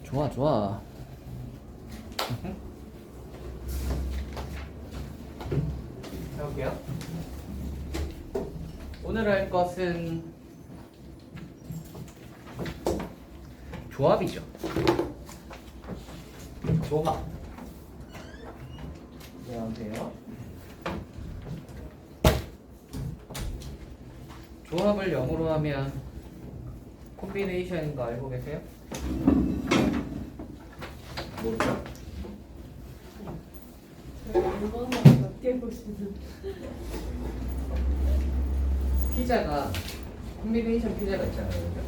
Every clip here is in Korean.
좋아 좋아. 해볼게요. 오늘 할 것은 조합이죠. 조합. 안녕하세요. 조합을 영어로 하면 콤비네이션인 거 알고 계세요? 모르죠? 얼마나 낮게 보시는. 피자가 콤비네이션 피자가 있잖아요. 그죠?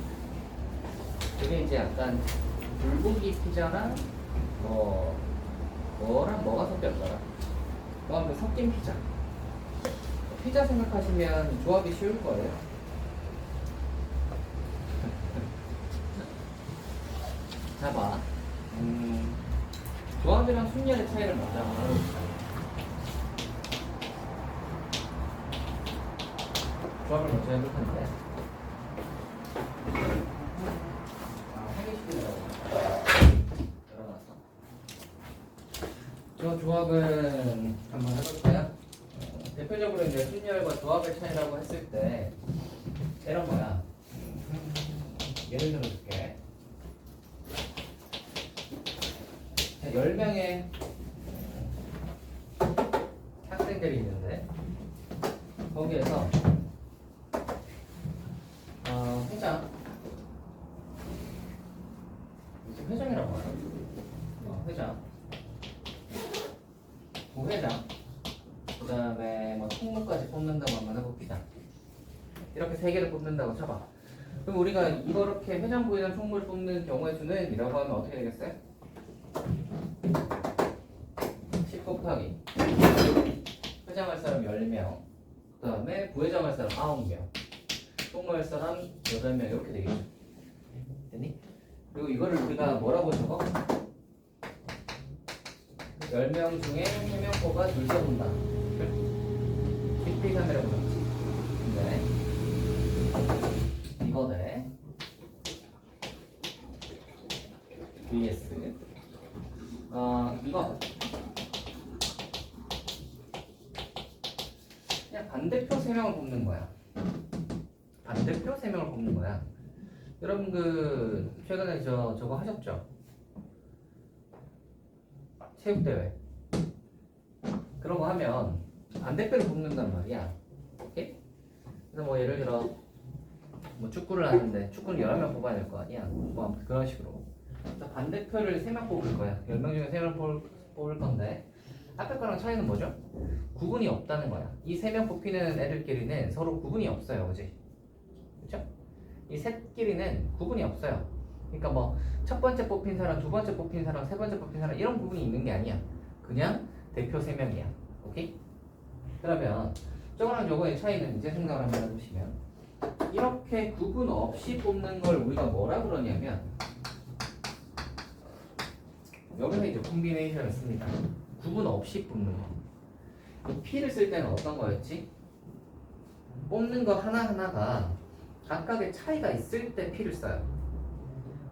그게 이제 약간 불고기 피자랑 뭐랑 뭐가 섞였더라? 뭐가 섞인 피자. 피자 생각하시면 조합이 쉬울 거예요. 자 봐. 조합이랑 순열의 차이를 먼저 한번 해봅시다. 조합을 먼저 해볼 텐데. 저 조합은 한번 해볼까요? 대표적으로 이제 순열과 조합의 차이라고 했을 때 이런 거야. 예를 들어줄게. 10명의 학생들이 있는데 거기에서 회장 무슨 회장이라고 하나? 회장 부회장 그 다음에 뭐 총무까지 뽑는다고 한번 해봅시다. 이렇게 3개를 뽑는다고 쳐봐. 그럼 우리가 이렇게 회장, 부회장, 총무를 뽑는 경우의 수는 이라고 하면 어떻게 되겠어요? 10 곱하기 회장 할 사람 10명, 그 다음에 부회장 할 사람 9명, 총무 할 사람 8명 이렇게 되겠죠. 됐니? 그리고 이거를 우리가 뭐라고 적어? 10명 중에 3명 뽑아 둘째 본다. 10p3이라고 적지. 근데 이거네. vs 이거 그냥 반대표 3명을 뽑는 거야. 반대표 3명을 뽑는 거야. 여러분 최근에 저거 하셨죠? 체육대회 그런 거 하면 반대표를 뽑는단 말이야. 오케이? 그래서 뭐 예를 들어 뭐 축구를 하는데 축구는 11명 뽑아야 될 거 아니야. 뭐 그런 식으로 반대표를 3명 뽑을 거야. 10명 중에 3명 뽑을 건데 앞에 거랑 차이는 뭐죠? 구분이 없다는 거야. 이 3명 뽑히는 애들끼리는 서로 구분이 없어요. 그치? 그쵸? 이 셋끼리는 구분이 없어요. 그러니까 뭐 첫 번째 뽑힌 사람, 두 번째 뽑힌 사람, 세 번째 뽑힌 사람 이런 구분이 있는 게 아니야. 그냥 대표 3명이야. 오케이? 그러면 저거랑 저거의 차이는 이제 생각을 한번 해보시면 이렇게 구분 없이 뽑는 걸 우리가 뭐라 그러냐면 여기서 이제 콤비네이션을 씁니다. 구분 없이 뽑는 거. P를 쓸 때는 어떤 거였지? 뽑는 거 하나하나가 각각의 차이가 있을 때 P를 써요.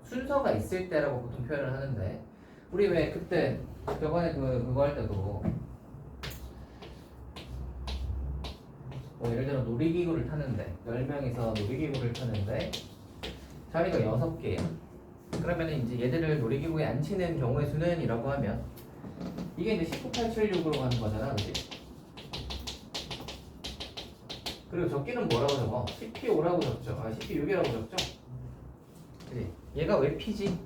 순서가 있을 때라고 보통 표현을 하는데 우리 왜 그때 저번에 그거 할 때도 뭐 예를 들어 놀이기구를 타는데 10명이서 놀이기구를 타는데 자리가 6개야. 그러면 이제 얘들을 놀이기구에 앉히는 경우의 수는 이라고 하면 이게 이제 19,876으로 가는 거잖아. 그치? 그리고 적기는 뭐라고 적어? CP5라고 적죠. CP6이라고 적죠? 그치? 얘가 왜 P지?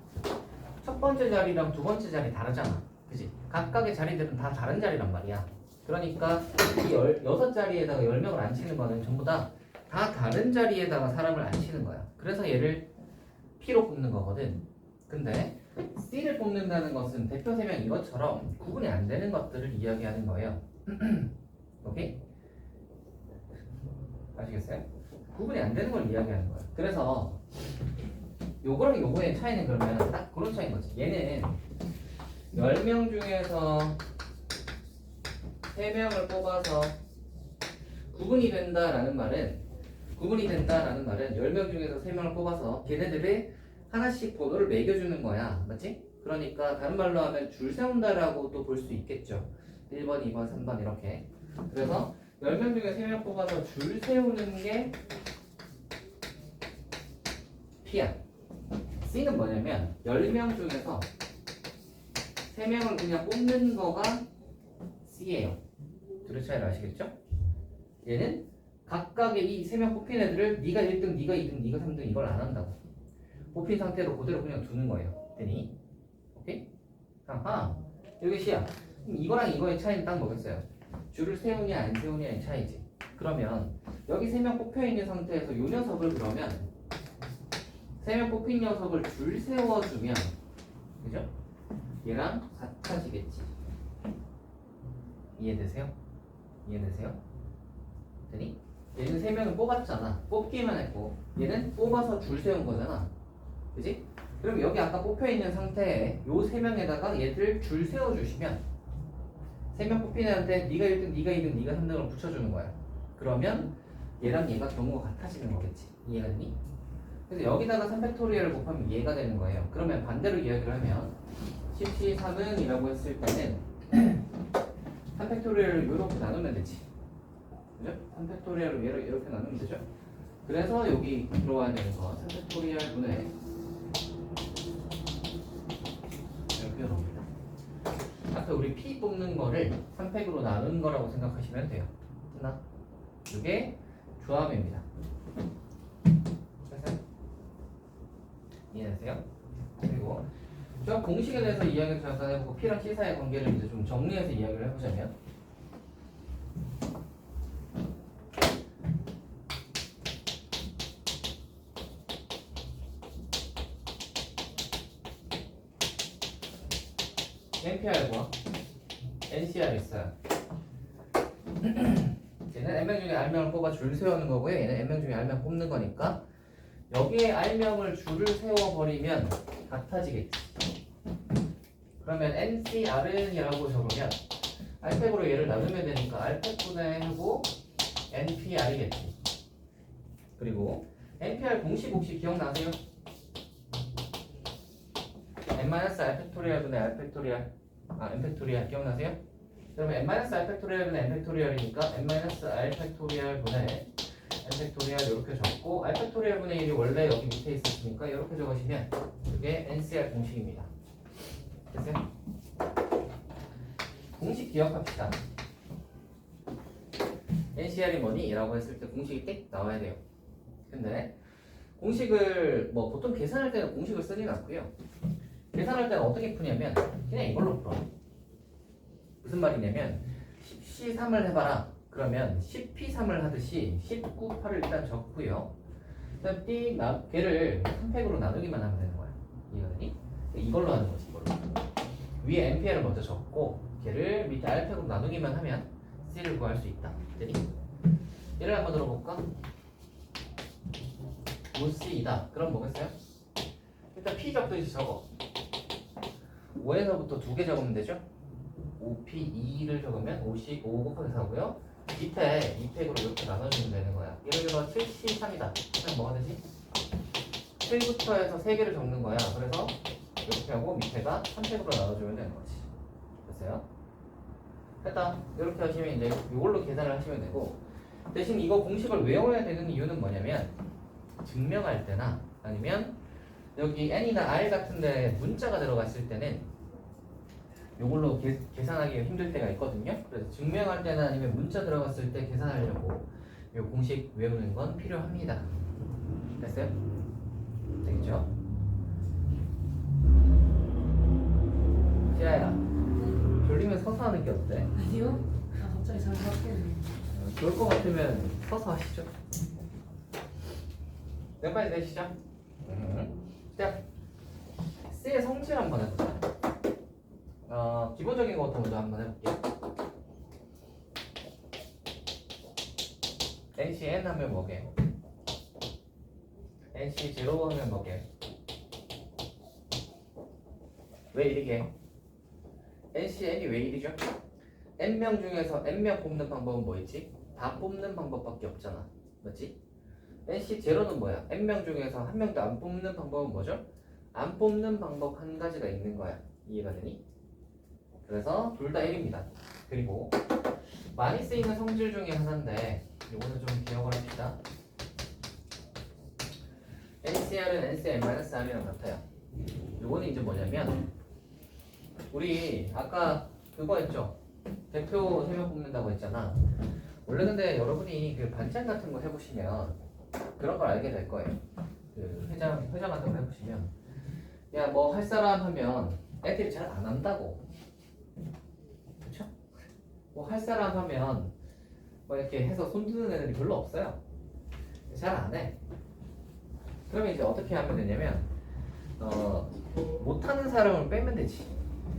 첫 번째 자리랑 두 번째 자리 다르잖아. 그치? 각각의 자리들은 다 다른 자리란 말이야. 그러니까 이 6자리에다가 10명을 앉히는 거는 전부 다 다른 자리에다가 사람을 앉히는 거야. 그래서 얘를 P로 뽑는 거거든. 근데 C를 뽑는다는 것은 대표 3명 이것처럼 구분이 안 되는 것들을 이야기하는 거예요. 오케이? 아시겠어요? 구분이 안 되는 걸 이야기하는 거예요. 그래서 요거랑 요거의 차이는 그러면 딱 그런 차이인 거지. 얘는 10명 중에서 3명을 뽑아서 구분이 된다라는 말은 10명 중에서 3명을 뽑아서 걔네들의 하나씩 번호를 매겨주는 거야. 맞지? 그러니까 다른 말로 하면 줄 세운다라고도 볼 수 있겠죠. 1번, 2번, 3번 이렇게. 그래서 10명 중에 3명 뽑아서 줄 세우는 게 P야. C는 뭐냐면 10명 중에서 3명을 그냥 뽑는 거가 C예요. 둘의 차이를 아시겠죠? 얘는 각각의 이 3명 뽑힌 애들을 네가 1등, 네가 2등, 네가 3등 이걸 안 한다고. 뽑힌 상태로 그대로 그냥 두는 거예요. 되니? 오케이? 아하. 여기 C야. 그럼 이거랑 이거의 차이는 딱 뭐겠어요? 줄을 세우냐 안 세우냐의 차이지. 그러면 여기 3명 뽑혀있는 상태에서 이 녀석을 그러면 3명 뽑힌 녀석을 줄 세워주면 그죠? 얘랑 같아지겠지. 이해되세요? 이해되세요? 되니? 얘는 3명을 뽑았잖아. 뽑기만 했고 얘는 뽑아서 줄 세운 거잖아. 그지? 그럼 여기 아까 뽑혀있는 상태에 요 3명에다가 얘들 줄 세워주시면 3명 뽑힌 애한테 네가 1등, 네가 2등, 네가 3등을 붙여주는 거야. 그러면 얘랑 얘가 경우가 같아지는 거겠지. 이해가 되니? 그래서 여기다가 3팩토리얼을 곱하면 얘가 되는 거예요. 그러면 반대로 이야기를 하면 13은 이라고 했을 때는 3팩토리얼을 이렇게 나누면 되지. 그죠? 3팩토리얼을 이렇게 나누면 되죠. 그래서 여기 들어와야 되는 거 3팩토리얼 분의 이렇게 나옵니다. 아까 우리 P 뽑는 거를 3팩으로 나눈 거라고 생각하시면 돼요. 됐나? 이게 조합입니다. 됐어요? 이해되세요? 그리고 조합 공식에 대해서 이야기를 잠깐 해보고 P랑 C 사이의 관계를 이제 좀 정리해서 이야기를 해보자면 NPR과 NCR 있어요. 얘는 N명 중에 R명을 뽑아 줄 세우는 거고요. 얘는 N명 중에 R명 뽑는 거니까 여기에 R명을 줄을 세워버리면 같아지겠지. 그러면 NCR은 이라고 적으면 R팩으로 얘를 나누면 되니까 R팩분의 하고 NPR이겠지. 그리고 NPR 공식 혹시 기억나세요? n-r 팩토리얼 분의 r 팩토리얼 n 팩토리얼 기억나세요? 그러면 n-r 팩토리얼 분의 n 팩토리얼이니까 n-r 팩토리얼 분의 n 팩토리얼 이렇게 적고 r 팩토리얼 분의 1이 원래 여기 밑에 있었으니까 이렇게 적으시면 이게 NCR 공식입니다. 됐어요? 공식 기억합시다. NCR이 뭐니? 라고 했을 때 공식이 띡 나와야 돼요. 근데 공식을 뭐 보통 계산할 때는 공식을 쓰진 않고요. 계산할 때는 어떻게 푸냐면 그냥 이걸로 풀어. 무슨 말이냐면 10C3을 해봐라. 그러면 10P3을 하듯이 19, 8을 일단 적고요. 그다음 걔를 3팩으로 나누기만 하면 되는 거야. 이해가 되니? 이걸로 하는 거지. 이걸로. 위에 NPR을 먼저 적고 걔를 밑에 R팩으로 나누기만 하면 C를 구할 수 있다. 되니? 얘를 한번 들어볼까? 5C이다. 그럼 뭐겠어요? 일단 P 적듯이 적어. 5에서부터 2개 적으면 되죠? 5P2를 적으면 5C, 5 곱하기 4고요. 밑에 2팩으로 이렇게 나눠주면 되는 거야. 예를 들어 7C3이다. 그럼 뭐가 되지? 7부터 해서 3개를 적는 거야. 그래서 이렇게 하고 밑에가 3팩으로 나눠주면 되는 거지. 됐어요? 됐다. 이렇게 하시면 이제 이걸로 계산을 하시면 되고 대신 이거 공식을 외워야 되는 이유는 뭐냐면 증명할 때나 아니면 여기 N이나 R 같은데 문자가 들어갔을 때는 이걸로 계산하기 힘들 때가 있거든요. 그래서 증명할 때나 아니면 문자 들어갔을 때 계산하려고 이 공식 외우는 건 필요합니다. 됐어요? 되겠죠? 지아야, 졸리면 서서 하는 게 어때? 아니요? 아 갑자기 잘 바뀌네. 좋을 것 같으면 서서 하시죠. 네, 빨리 내시죠. 자, C의 성질 한번 해보자. 기본적인 것부터 먼저 한번 해볼게요. NCN 하면 뭐게요? NC0 하면 뭐게요? 왜 이리게? NCN이 왜 이리죠? N명 중에서 N명 뽑는 방법은 뭐 있지? 다 뽑는 방법밖에 없잖아. 맞지? NC0는 뭐야? N명 중에서 한 명도 안 뽑는 방법은 뭐죠? 안 뽑는 방법 한 가지가 있는 거야. 이해가 되니? 그래서 둘 다 1입니다. 그리고 많이 쓰이는 성질 중에 하나인데 요거는 좀 기억을 합시다. NCR은 NCR-R이랑 같아요. 요거는 이제 뭐냐면 우리 아까 그거 했죠? 대표 3명 뽑는다고 했잖아. 원래 근데 여러분이 그 반장 같은 거 해보시면 그런 걸 알게 될 거예요. 그 회장 같은 거 해보시면 야 뭐 할 사람 하면 애들이 잘 안 한다고. 그쵸? 뭐 할 사람 하면 뭐 이렇게 해서 손드는 애들이 별로 없어요. 잘 안 해. 그러면 이제 어떻게 하면 되냐면 못하는 사람을 빼면 되지.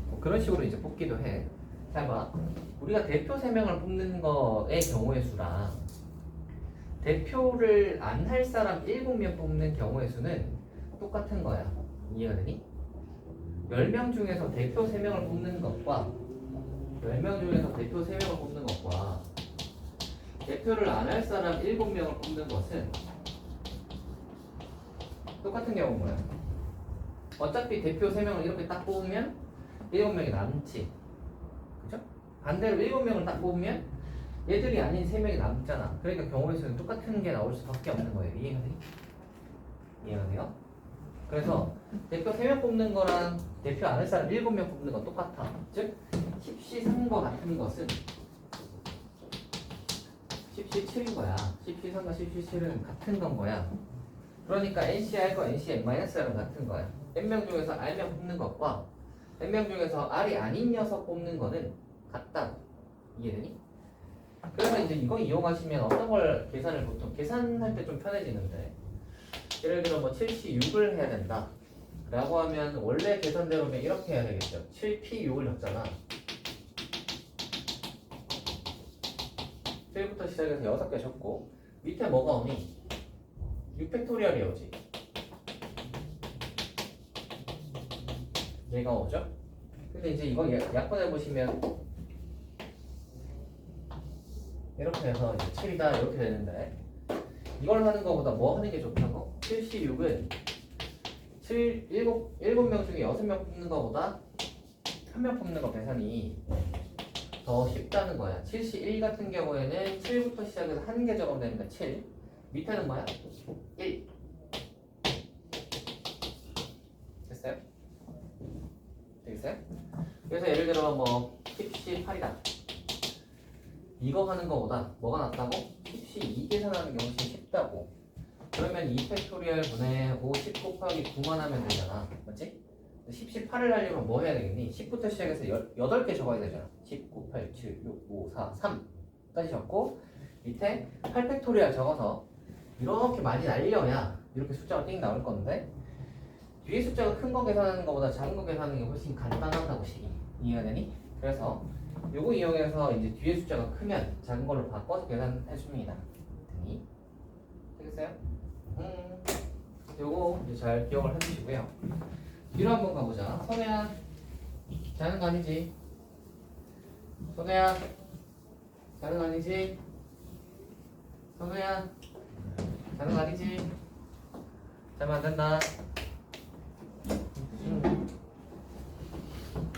뭐 그런 식으로 이제 뽑기도 해. 자, 봐. 우리가 대표 3명을 뽑는 거의 경우의 수랑 대표를 안 할 사람 7명 뽑는 경우의 수는 똑같은 거야. 이해가 되니? 10명 중에서 대표 3명을 뽑는 것과 10명 중에서 대표 3명을 뽑는 것과 대표를 안 할 사람 7명을 뽑는 것은 똑같은 경우인 거야. 어차피 대표 3명을 이렇게 딱 뽑으면 7명이 남지. 그죠? 반대로 7명을 딱 뽑으면 얘들이 아닌 3명이 남잖아. 그러니까 경우의 수는 똑같은 게 나올 수밖에 없는 거예요. 이해가 되니? 이해가 돼요? 그래서 대표 3명 뽑는 거랑 대표 안 할 사람 7명 뽑는 건 똑같아. 즉 10C3과 같은 것은 10C7인 거야. 10C3과 10C7은 같은 건 거야. 그러니까 NCR과 NCR-R은 같은 거야. N명 중에서 R명 뽑는 것과 N명 중에서 R이 아닌 녀석 뽑는 거는 같다고. 이해되니? 그래서 이제 이거 이용하시면 어떤 걸 계산을 보통 계산할 때 좀 편해지는데 예를 들어 뭐 7C6을 해야 된다 라고 하면 원래 계산대로면 이렇게 해야 되겠죠. 7P6을 적잖아. 7부터 시작해서 6개 적고 밑에 뭐가 오니? 6팩토리얼이 오지. 얘가 오죠? 근데 이제 이거 약분해 보시면 이렇게 해서 이제 7이다 이렇게 되는데 이걸 하는 것보다 뭐 하는 게 좋다고? 7C6은 7명 중에 6명 뽑는 것보다 1명 뽑는 거 계산이 더 쉽다는 거야. 7C1 같은 경우에는 7부터 시작해서 한 개 적으면 되니까 7 밑에는 뭐야? 1 됐어요? 되겠어요? 그래서 예를 들어 뭐 10C8이다 이거 하는 거보다 뭐가 낫다고? 10C2 계산하는 게 훨씬 쉽다고. 그러면 2팩토리얼 분의 5, 10 곱하기 9만 하면 되잖아. 맞지? 10C8을 하려면 뭐 해야 되겠니? 10부터 시작해서 8개 적어야 되잖아. 10, 9, 8, 7, 6, 5, 4, 3까지 적고 밑에 8팩토리얼 적어서 이렇게 많이 날려야 이렇게 숫자가 띵 나올 건데 뒤에 숫자가 큰 거 계산하는 것보다 작은 거 계산하는 게 훨씬 간단하다고 식이. 이해가 되니? 그래서 요거 이용해서 이제 뒤에 숫자가 크면 작은 걸로 바꿔서 계산해 줍니다. 되니? 되겠어요? 요거 이제 잘 기억을 해주시고요. 뒤로 한번 가보자. 선우야, 자는 거 아니지? 선우야, 자는 거 아니지? 선우야, 자는 거 아니지? 자면 안 된다.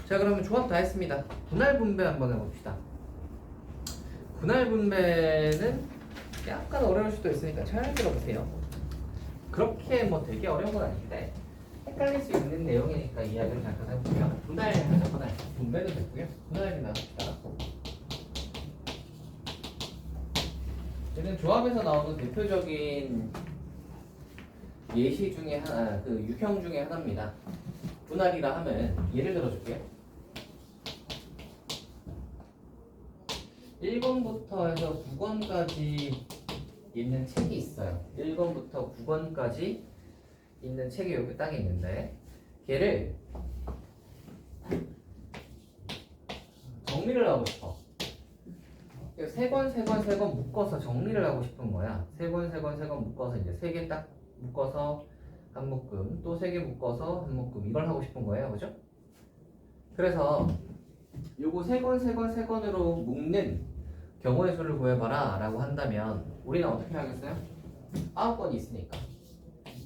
자, 그러면 조합 다 했습니다. 분할 분배 한번 해봅시다. 분할 분배는 약간 어려울 수도 있으니까 잘 들어보세요. 그렇게 뭐 되게 어려운 건 아닌데 헷갈릴 수 있는 내용이니까 이야기를 잠깐 해볼게요. 분할하자. 분할. 분배도 됐고요. 분할이 나옵시다. 얘는 조합에서 나오는 대표적인 예시 중에 하나, 그 유형 중에 하나입니다. 분할이라 하면 예를 들어줄게요. 1권부터 해서 9권까지 있는 책이 있어요. 1권부터 9권까지 있는 책이 여기 딱 있는데 걔를 정리를 하고 싶어. 3권 묶어서 정리를 하고 싶은 거야. 3권 묶어서 이제 3개 딱 묶어서 한 묶음, 또 3개 묶어서 한 묶음, 이걸 하고 싶은 거예요. 그죠? 그래서 요거 3권으로 묶는 경우의 수를 구해봐라 라고 한다면 우리는 어떻게 하겠어요? 9건이 있으니까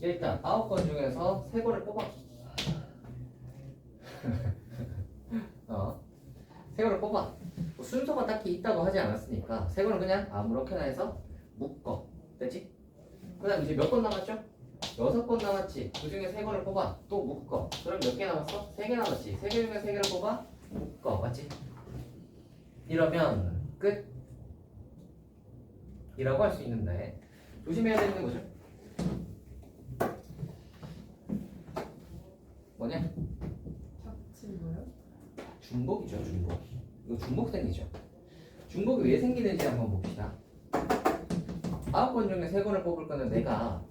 일단 9건 중에서 3권을 뽑아. 세거를 뽑아. 뭐 순서가 딱히 있다고 하지 않았으니까 세거는 그냥 아무렇게나 해서 묶어. 됐지? 그 다음 이제 몇 건 남았죠? 6건 남았지. 그 중에 3건을 뽑아. 또 묶어. 그럼 몇 개 남았어? 3개 남았지. 3개 중에 3개를 뽑아. 묶어. 맞지? 이러면 끝. 이라고 할 수 있는데 조심해야 되는 게 뭐죠? 뭐냐? 착지 뭐요? 중복이죠. 중복. 이거 중복 생기죠. 중복이 왜 생기는지 한번 봅시다. 9건 중에 3건을 뽑을 거는 내가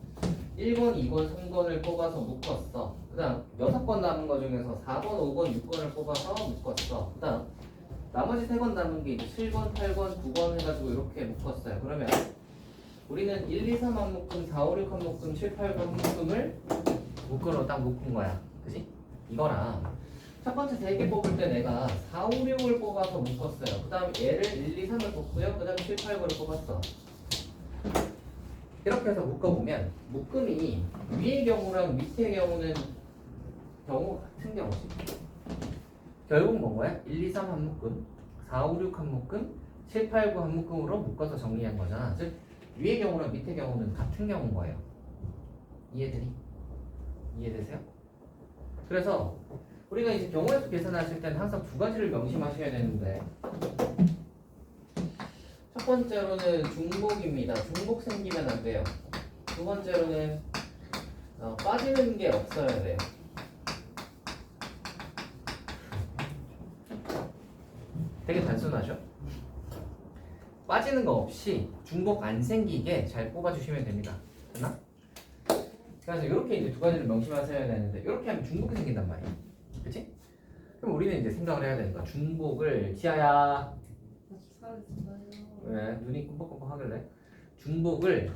1번, 2번, 3건을 뽑아서 묶었어. 그 다음 6건 남은 거 중에서 4번, 5번, 6건을 뽑아서 묶었어. 그 다음 나머지 3건 남은 게 이제 7번, 8번, 9번 해가지고 이렇게 묶었어요. 그러면 우리는 1, 2, 3 한 묶음, 4, 5, 6 한 묶음, 7, 8, 9 한 묶음을 묶으로 딱 묶은 거야. 그지? 이거랑 첫 번째 3개 뽑을 때 내가 4, 5, 6을 뽑아서 묶었어요. 그 다음 얘를 1, 2, 3을 뽑고요. 그 다음 7, 8, 9를 뽑았어. 이렇게 해서 묶어보면 묶음이 위의 경우랑 밑의 경우는 경우 같은 경우지. 결국 뭔 거야? 1, 2, 3 한 묶음, 4, 5, 6 한 묶음, 7, 8, 9 한 묶음으로 묶어서 정리한 거잖아. 즉 위의 경우랑 밑의 경우는 같은 경우인 거예요. 이해되니? 이해되세요? 그래서 우리가 이제 경우의 수 계산하실 때는 항상 두 가지를 명심하셔야 되는데 첫 번째로는 중복입니다. 중복 생기면 안 돼요. 두 번째로는 빠지는 게 없어야 돼요. 되게 단순하죠? 빠지는 거 없이 중복 안 생기게 잘 뽑아주시면 됩니다. 됐나? 그래서 이렇게 이제 두 가지를 명심하셔야 되는데 이렇게 하면 중복이 생긴단 말이야. 그치? 그럼 우리는 이제 생각을 해야 되는 거야. 중복을 지아야 살았어요. 왜 눈이 끔뻑끔뻑 하길래 중복을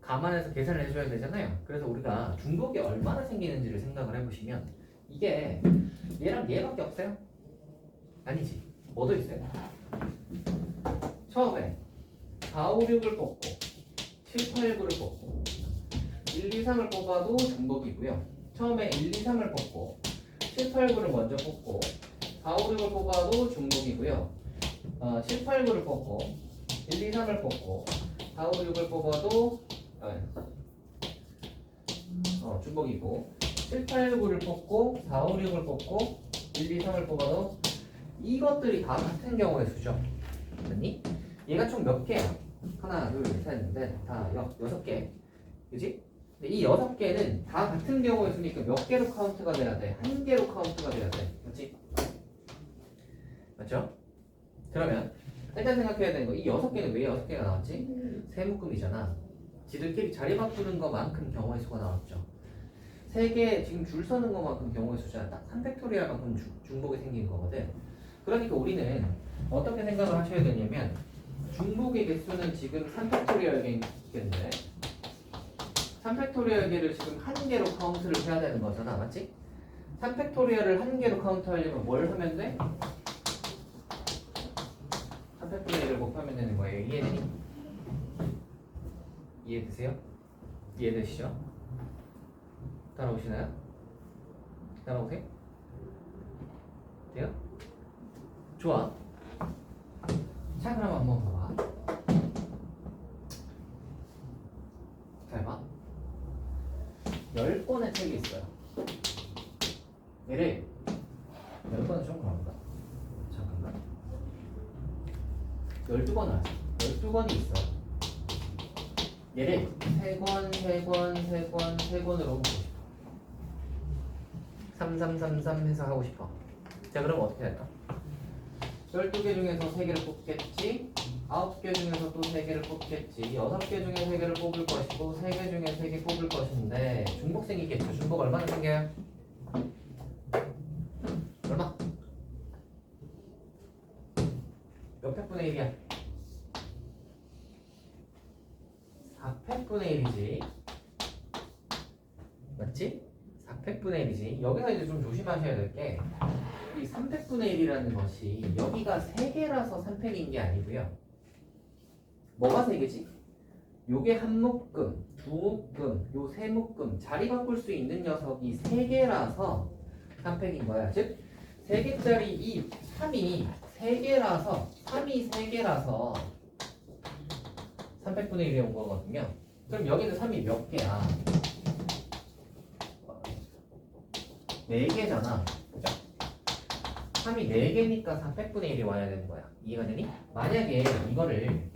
감안해서 계산을 해줘야 되잖아요. 그래서 우리가 중복이 얼마나 생기는지를 생각을 해보시면 이게 얘랑 얘밖에 없어요? 아니지. 뭐도 있어요? 처음에 4, 5, 6을 뽑고 7, 8, 9를 뽑고 1, 2, 3을 뽑아도 중복이고요. 처음에 1, 2, 3을 뽑고 7, 8, 9를 먼저 뽑고 4, 5, 6을 뽑아도 중복이고요. 7, 8, 9를 뽑고 1, 2, 3을 뽑고 4, 5, 6을 뽑아도 중복이고 7, 8, 9를 뽑고 4, 5, 6을 뽑고 1, 2, 3을 뽑아도 이것들이 다 같은 경우의 수죠. 됐니? 얘가 총 몇 개야? 하나, 둘, 셋, 넷, 다 6개. 그지? 근데 이 6개는 다 같은 경우의 수니까 몇 개로 카운트가 돼야 돼? 한 개로 카운트가 돼야 돼. 맞지? 맞죠? 그러면 일단 생각해야 되는 거, 이 6개는 왜 6개가 나왔지? 세 묶음이잖아. 지들끼리 자리 바꾸는 것만큼 경우의 수가 나왔죠. 3개 지금 줄 서는 것만큼 경우의 수잖아. 딱 3팩토리얼만큼 중복이 생긴 거거든. 그러니까 우리는 어떻게 생각을 하셔야 되냐면 중복의 개수는 지금 3팩토리얼계인데 3팩토리얼계를 지금 한 개로 카운트를 해야 되는 거잖아. 맞지? 3팩토리얼을 한 개로 카운트하려면 뭘 하면 돼? 3팩토리얼을 곱하면 되는 거예요. 이해되니? 이해되세요? 이해되시죠? 따라오시나요? 따라오세요? 돼요? 좋아. 자, 그럼 한번 봐봐. 잘 봐. 10권의 책이 있어요. 얘를 10권은 좀 그런가? 잠깐만. 12권을 하자. 12권이 있어. 얘를 3권으로 보고 싶어. 3333 해서 하고 싶어. 자, 그럼 어떻게 할까? 12개 중에서 3개를 뽑겠지, 9개 중에서 또 3개를 뽑겠지, 6개 중에 3개를 뽑을 것이고 3개 중에 3개 뽑을 것인데 중복 생기겠죠. 중복 얼마나 생겨요? 얼마? 몇 팩분의 1이야? 4팩분의 1이지. 맞지? 4팩분의 1이지. 여기서 이제 좀 조심하셔야 될 게 이 3팩분의 1이라는 것이 여기가 3개라서 3팩인 게 아니고요. 뭐가 3개지? 요게 한 묶음, 두 묶음, 요 세 묶음 자리 바꿀 수 있는 녀석이 3개라서 3팩인 거야. 즉 3개짜리 이 3이 3개라서 300분의 1이 온 거거든요. 그럼 여기는 3이 몇 개야? 4개잖아. 그죠? 3이 4개니까 400분의 1이 와야 되는 거야. 이해가 되니? 만약에 이거를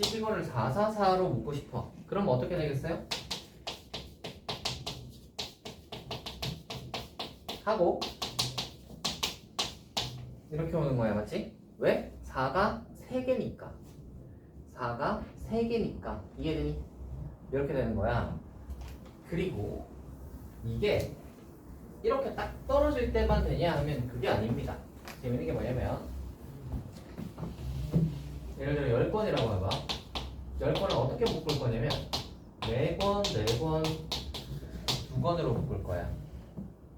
12번을 444로 묶고 싶어. 그럼 어떻게 되겠어요? 하고 이렇게 오는 거야, 맞지? 왜? 4가 3개니까. 4가 3개니까. 이해되니? 이렇게 되는 거야. 그리고 이게 이렇게 딱 떨어질 때만 되냐 하면 그게 아닙니다. 재밌는 게 뭐냐면 예를 들어 10번이라고 해봐. 10번을 어떻게 묶을 거냐면 4권, 4권, 2권으로 묶을 거야.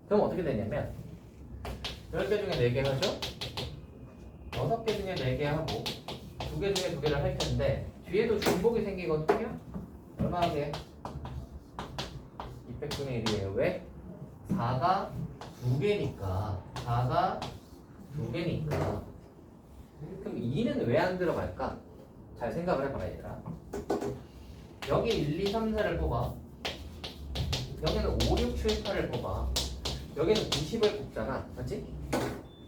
그럼 어떻게 되냐면 10개 중에 4개 하죠? 6개 중에 4개 하고 2개 중에 2개를 할 텐데 뒤에도 중복이 생기거든요? 얼마 하게? 200분의 1이에요. 왜? 4가 2개니까 4가 2개니까 그럼 2는 왜 안 들어갈까? 잘 생각을 해봐라 얘들아. 여기 1, 2, 3, 4를 뽑아. 여기는 5, 6, 7, 8을 뽑아. 여기는 90을 뽑잖아. 맞지?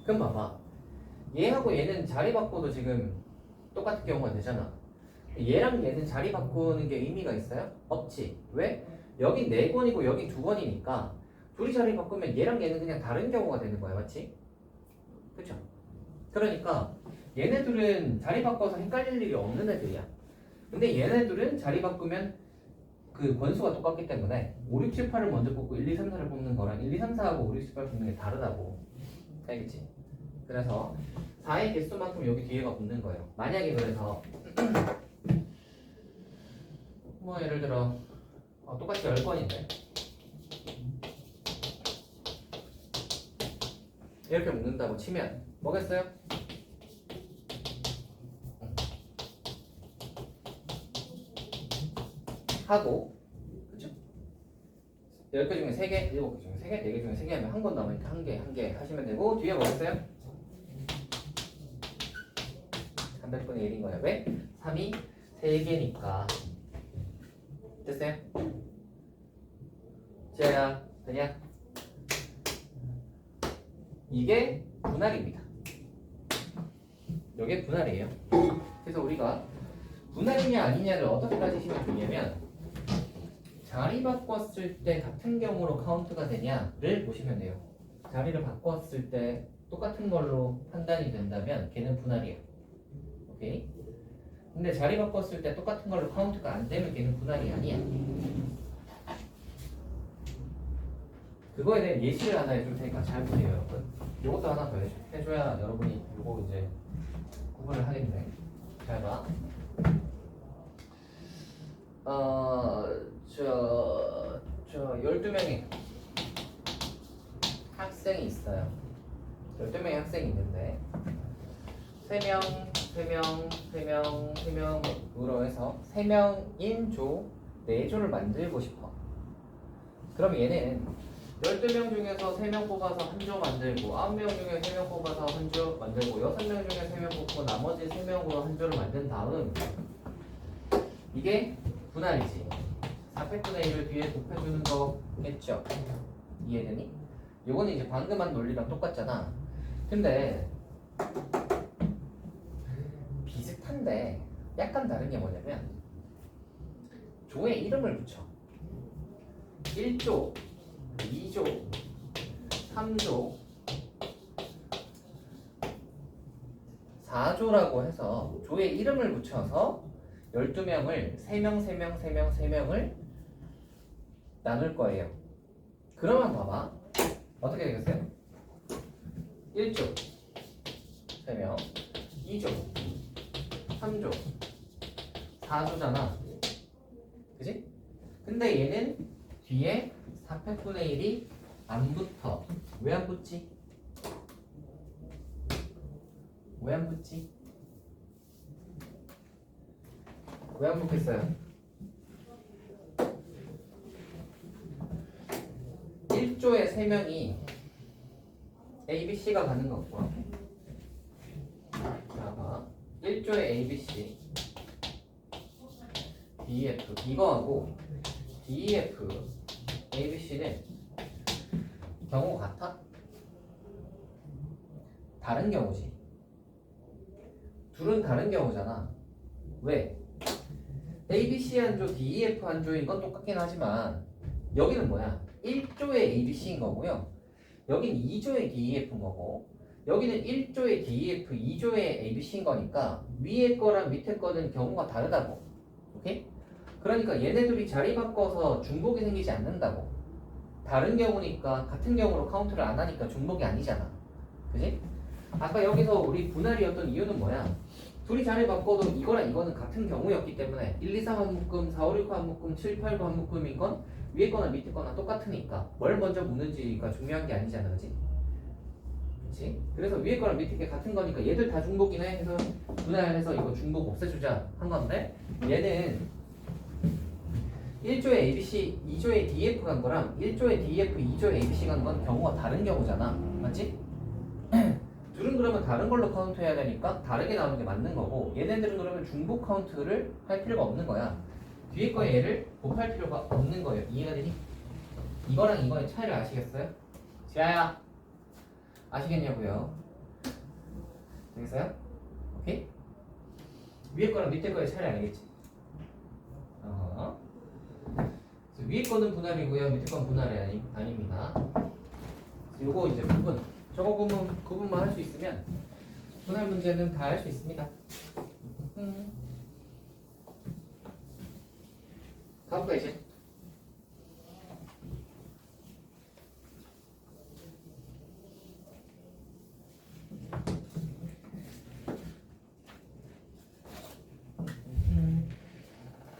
그럼 봐봐. 얘하고 얘는 자리 바꿔도 지금 똑같은 경우가 되잖아. 얘랑 얘는 자리 바꾸는 게 의미가 있어요? 없지. 왜? 여기 4권이고 여기 2권이니까 둘이 자리 바꾸면 얘랑 얘는 그냥 다른 경우가 되는 거야. 맞지? 그쵸? 그러니까 얘네들은 자리 바꿔서 헷갈릴 일이 없는 애들이야. 근데 얘네들은 자리 바꾸면 그 권수가 똑같기 때문에 5, 6, 7, 8을 먼저 뽑고 1, 2, 3, 4를 뽑는 거랑 1, 2, 3, 4하고 5, 6, 7, 8 뽑는 게 다르다고. 알겠지? 그래서 4의 개수만큼 여기 뒤에가 붙는 거예요. 만약에 그래서 뭐 예를 들어 똑같이 10번인데 이렇게 묶는다고 치면 뭐겠어요? 하고 그쵸? 10개 중에 3개, 7개 중에 3개, 4개 중에 3개 하면 한 건 남으니까 한 개 하시면 되고 뒤에 뭐겠어요? 300분의 1인 거예요. 왜? 3이 3개니까 됐어요? 지아야 되냐? 이게 분할입니다. 이게 분할이에요. 그래서 우리가 분할이냐 아니냐를 어떻게 따지시면 좋냐면 자리 바꿨을 때 같은 경우로 카운트가 되냐를 보시면 돼요. 자리를 바꿨을 때 똑같은 걸로 판단이 된다면 걔는 분할이에요. 오케이? 근데 자리 바꿨을 때 똑같은 걸로 카운트가 안 되면 걔는 분할이 아니야. 그거에 대한 예시를 하나 해줄 테니까 잘 보세요, 여러분. 이것도 하나 더 해줘야 여러분이 이거 이제 구분을 하겠네. 잘 봐. 저 12명의 학생이 있어요. 12명의 학생이 있는데 3명으로 해서 3명인 조 4조를 만들고 싶어. 그럼 얘는 12명 중에서 3명 뽑아서 한 조 만들고 9명 중에 3명 뽑아서 한 조 만들고 6명 중에 3명 뽑고 나머지 3명으로 한 조를 만든 다음 이게 분할이지. 400분의 1을 뒤에 곱해주는 거겠죠. 이해되니? 요거는 이제 방금 한 논리랑 똑같잖아. 근데 비슷한데 약간 다른 게 뭐냐면 조에 이름을 붙여. 1조, 2조, 3조, 4조라고 해서 조에 이름을 붙여서 12명을 3명을 나눌 거예요. 그러면 봐봐. 어떻게 되겠어요? 1조 3명, 2조 3조 4조잖아. 그지? 근데 얘는 뒤에 400분의 1이 안 붙어. 왜 안 붙지? 왜 안 붙지? 왜 안 붙겠어요? 1조에 3명이 A, B, C가 가는 거고. 자, 봐. 1조의 A, B, C, D, F 이거하고 D, F, A, B, C는 경우 같아? 다른 경우지. 둘은 다른 경우잖아. 왜? A, B, C 한 조, D, E, F 한 조인 건 똑같긴 하지만 여기는 뭐야? 1조의 A, B, C인 거고요. 여긴 2조의 D, E, F인 거고 여기는 1조의 D, E, F, 2조의 A, B, C인 거니까 위에 거랑 밑에 거는 경우가 다르다고. 오케이? 그러니까 얘네들이 자리 바꿔서 중복이 생기지 않는다고. 다른 경우니까 같은 경우로 카운트를 안 하니까 중복이 아니잖아. 그지? 아까 여기서 우리 분할이었던 이유는 뭐야? 둘이 자리 바꿔도 이거랑 이거는 같은 경우였기 때문에 1, 2, 3 한 묶음, 4, 5, 6 한 묶음, 7, 8, 9 한 묶음인 건 위에 거나 밑에 거나 똑같으니까 뭘 먼저 묶는지가 중요한 게 아니잖아. 그지? 그치? 그래서 위에 거랑 밑에 게 같은 거니까 얘들 다 중복이네 해서 분할해서 이거 중복 없애주자 한 건데 얘는 1조의 ABC, 2조의 DF 간 거랑 1조의 DF, 2조의 ABC 간 건 경우가 다른 경우잖아. 맞지? 둘은 그러면 다른 걸로 카운트해야 되니까 다르게 나오는 게 맞는 거고 얘네들은 그러면 중복 카운트를 할 필요가 없는 거야. 뒤에 거에 얘를 곱할 필요가 없는 거예요. 이해가 되니? 이거랑 이거의 차이를 아시겠어요? 지아야 아시겠냐고요? 되겠어요? 오케이? 위에 거랑 밑에 거의 차이를 알겠지? 그래서 위에 거는 분할이고요. 밑에 건 분할이 아닙니다. 요거 이제 구분. 저거 구분만 할 수 있으면 분할 문제는 다 할 수 있습니다. 가볼까 이제?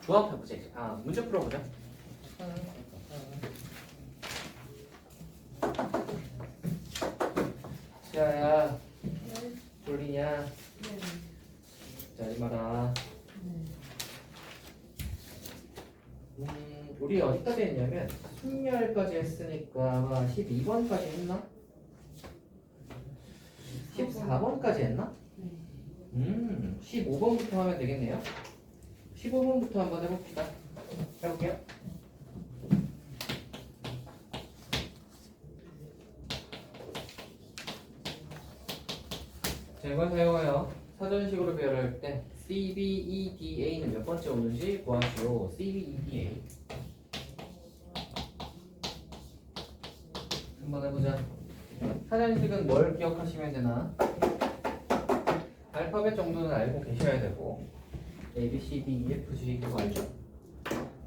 조합해보자 이제. 문제 풀어보자. 시아야 네. 졸리냐? 네. 자 이봐라. 네. 우리 어디까지 했냐면 순열까지 했으니까 아마 12번까지 했나? 14번까지 했나? 네. 15번부터 하면 되겠네요. 15번부터 한번 해봅시다. 해볼게요. 자, 이걸 사용하여 사전식으로 배열할 때 CBEDA는 몇 번째 오는지 구하시오. CBEDA 한번 해보자. 사전식은 뭘 기억하시면 되나? 알파벳 정도는 알고 계셔야 되고 A, B, C, D, E, F, G 그거 알죠?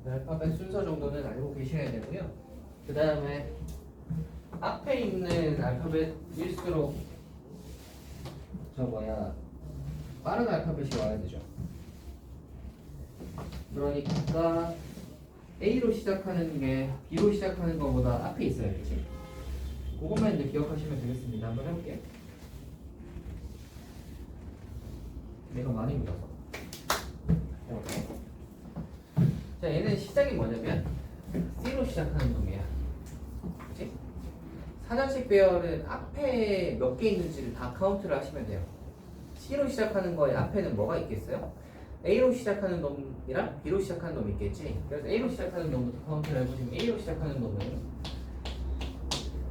알파벳 순서 정도는 알고 계셔야 되고요. 그 다음에 앞에 있는 알파벳일수록 빠른 알파벳이 와야 되죠. 그러니까 A로 시작하는 게 B로 시작하는 것보다 앞에 있어야겠지. 그것만 이제 기억하시면 되겠습니다. 한번 해볼게요. 내가 많이 묻어서. 이렇게. 자, 얘는 시작이 뭐냐면 C로 시작하는 놈이야. 그치? 사전식 배열은 앞에 몇 개 있는지를 다 카운트를 하시면 돼요. C로 시작하는 거에 앞에는 뭐가 있겠어요? A로 시작하는 놈이랑 B로 시작하는 놈이 있겠지. 그래서 A로 시작하는 놈부터 카운트를 해보시면 A로 시작하는 놈은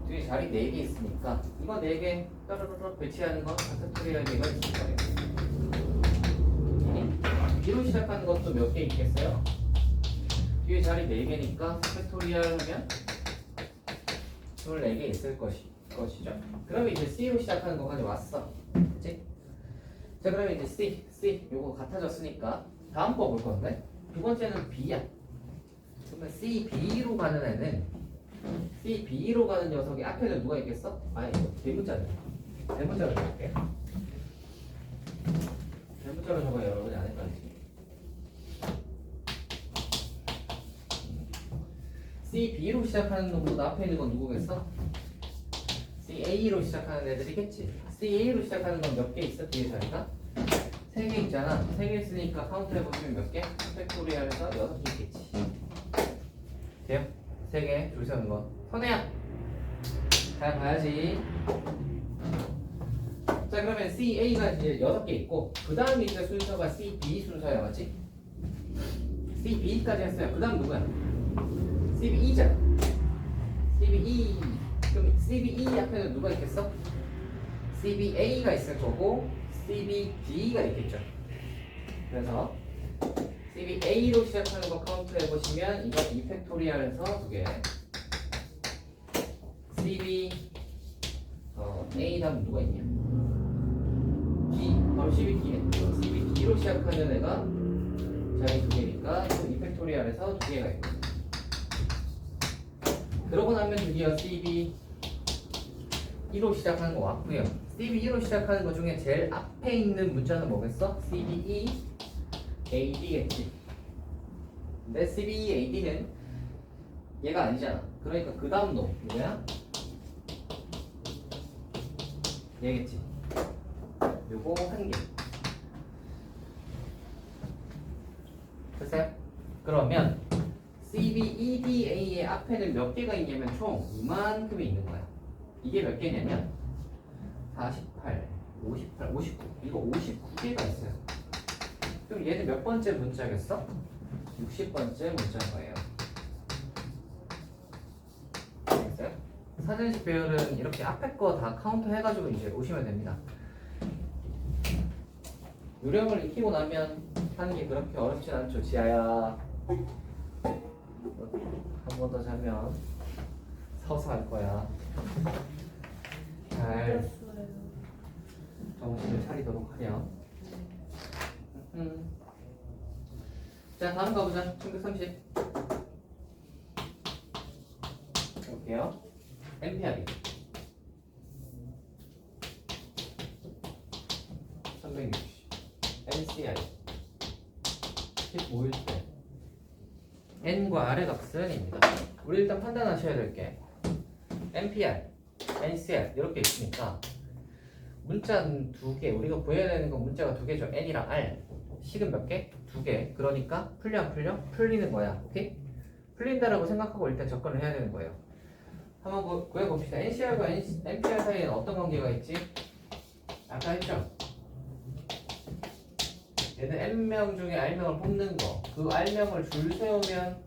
뒤에 자리 4개 있으니까 이거 4개 따르르르 배치하는 건 팩토리얼 얘가 있을 거예요. B로 시작하는 것도 몇 개 있겠어요? 뒤에 자리 4개니까 팩토리얼 하면 24개 있을 것이죠. 그러면 이제 C로 시작하는 거까지 왔어. 그치? 자, 그러면 이제 C 요거 같아졌으니까 다음 거 볼 건데 두 번째는 B야. 그러면 C, B로 가는 애는 C, B로 가는 녀석이 앞에는 누가 있겠어? 이거 대문자네. 대문자로 적을게. 대문자로 적어야 여러분이 안 헷갈리지. C, B로 시작하는 놈보다 앞에 있는 건 누구겠어? C, A로 시작하는 애들이겠지. C, A로 시작하는 건 몇 개 있어? 뒤에 자리가? 3개 있잖아. 3개 있으니까 카운트 해보시면 몇 개? 팩토리얼에서 6개 있겠지. 돼요? 3개 줄 서는 거. 선혜야! 잘 봐야지. 자 그러면 CA가 이제 6개 있고 그 다음 이제 순서가 CB 순서야 맞지? CB까지 했어요. 그 다음 누구야? CBE잖아. CBE. 그럼 CBE 앞에는 누가 있겠어? CBA가 있을 거고 CBD가 있겠죠. 그래서 CBA로 시작하는 거 카운트 해보시면 이거 2팩토리얼에서 2개 CB A 다음 누가 있냐? D 바로 CBD네. CBD로 시작하는 애가 자리 2개니까 또 2팩토리얼에서 2개가 있고 그러고 나면 드디어 CB1로 시작하는 거 왔고요. CB1로 시작하는 거 중에 제일 앞에 있는 문자는 뭐겠어? CBE AD겠지. 근데 CBE AD는 얘가 아니잖아. 그러니까 그 다음 놈 뭐야? 얘겠지. 요거 한 개. 됐어요? 그러면 CBEDA의 앞에는 몇 개가 있냐면 총 이만큼이 있는 거야. 이게 몇 개냐면 48, 58, 59. 이거 59개가 있어요. 그럼 얘는 몇 번째 문자겠어? 60번째 문자인 거예요. 알겠어요? 사전식 배열은 이렇게 앞에 거 다 카운트 해가지고 이제 오시면 됩니다. 요령을 익히고 나면 하는 게 그렇게 어렵진 않죠, 지아야. 한 번 더 자면 서서 할 거야. 잘 정신을 차리도록 하렴. 자, 다음 가보자. 1930. 볼게요. NPR이 360. NCI 15일 때 N과 R의 값은 입니다. 우리 일단 판단하셔야 될 게 NPR, NCR 이렇게 있으니까 문자 2개 우리가 구해야 되는 건 문자가 2개죠. N이랑 R 식은 몇 개? 2개. 그러니까 풀려 안 풀려? 풀리는 거야. 오케이? 풀린다라고 생각하고 일단 접근을 해야 되는 거예요. 한번 구해봅시다. NCR과 NPR 사이에는 어떤 관계가 있지? 아까 했죠? 얘는 N명 중에 R명을 뽑는 거. 그 R명을 줄 세우면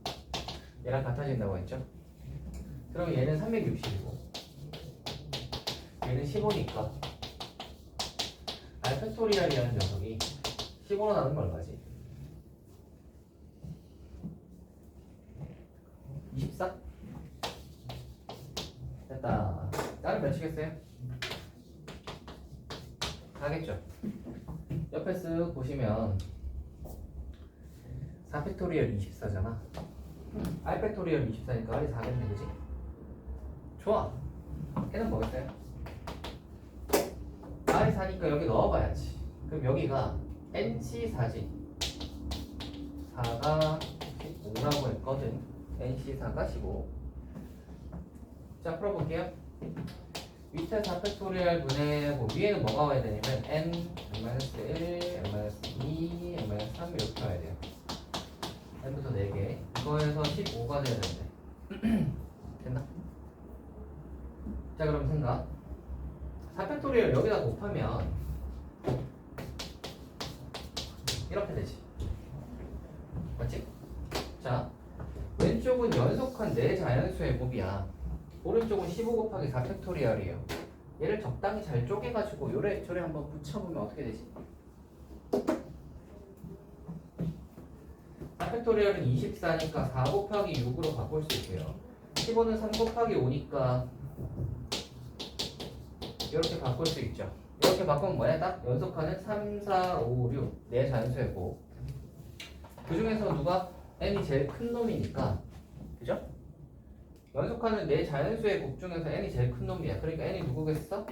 얘랑 같아진다고 했죠? 그럼 얘는 360이고 얘는 15니까 R 팩토리얼이라는 녀석이 15로 나누는 건 얼마지? 24? 됐다. 나는 몇 치겠어요? 4겠죠? 옆에 쓱 보시면 4팩토리얼 24잖아. R 팩토리얼 24니까 R이 4겠네, 그지? 좋아. 걔는 뭐겠어요? R이 4니까 여기 넣어봐야지. 그럼 여기가 NC4지. 4가 15라고 했거든. NC4가 15. 자, 풀어볼게요. 밑에 4팩토리얼 분의 뭐 위에는 뭐가 와야 되냐면 n, n-1, n-2, n-3 이렇게 와야 돼요. n부터 4개. 이거에서 15가 돼야 되는데 됐나? 자, 그럼 생각 4팩토리얼 여기다 곱하면 이렇게 되지. 맞지? 자, 왼쪽은 연속한 4자연수의 곱이야. 오른쪽은 15 곱하기 4팩토리얼이에요. 얘를 적당히 잘 쪼개가지고 요래 한번 붙여보면 어떻게 되지? 4팩토리얼은 24니까 4 곱하기 6으로 바꿀 수 있고요. 15는 3 곱하기 5니까 이렇게 바꿀 수 있죠. 이렇게 바꾸면 뭐야? 딱 연속하는 3, 4, 5, 6 네 자연수의 곱. 그 중에서 누가 n이 제일 큰 놈이니까, 그죠? 연속하는 네 자연수의 곱 중에서 n이 제일 큰 놈이야. 그러니까 n이 누구겠어?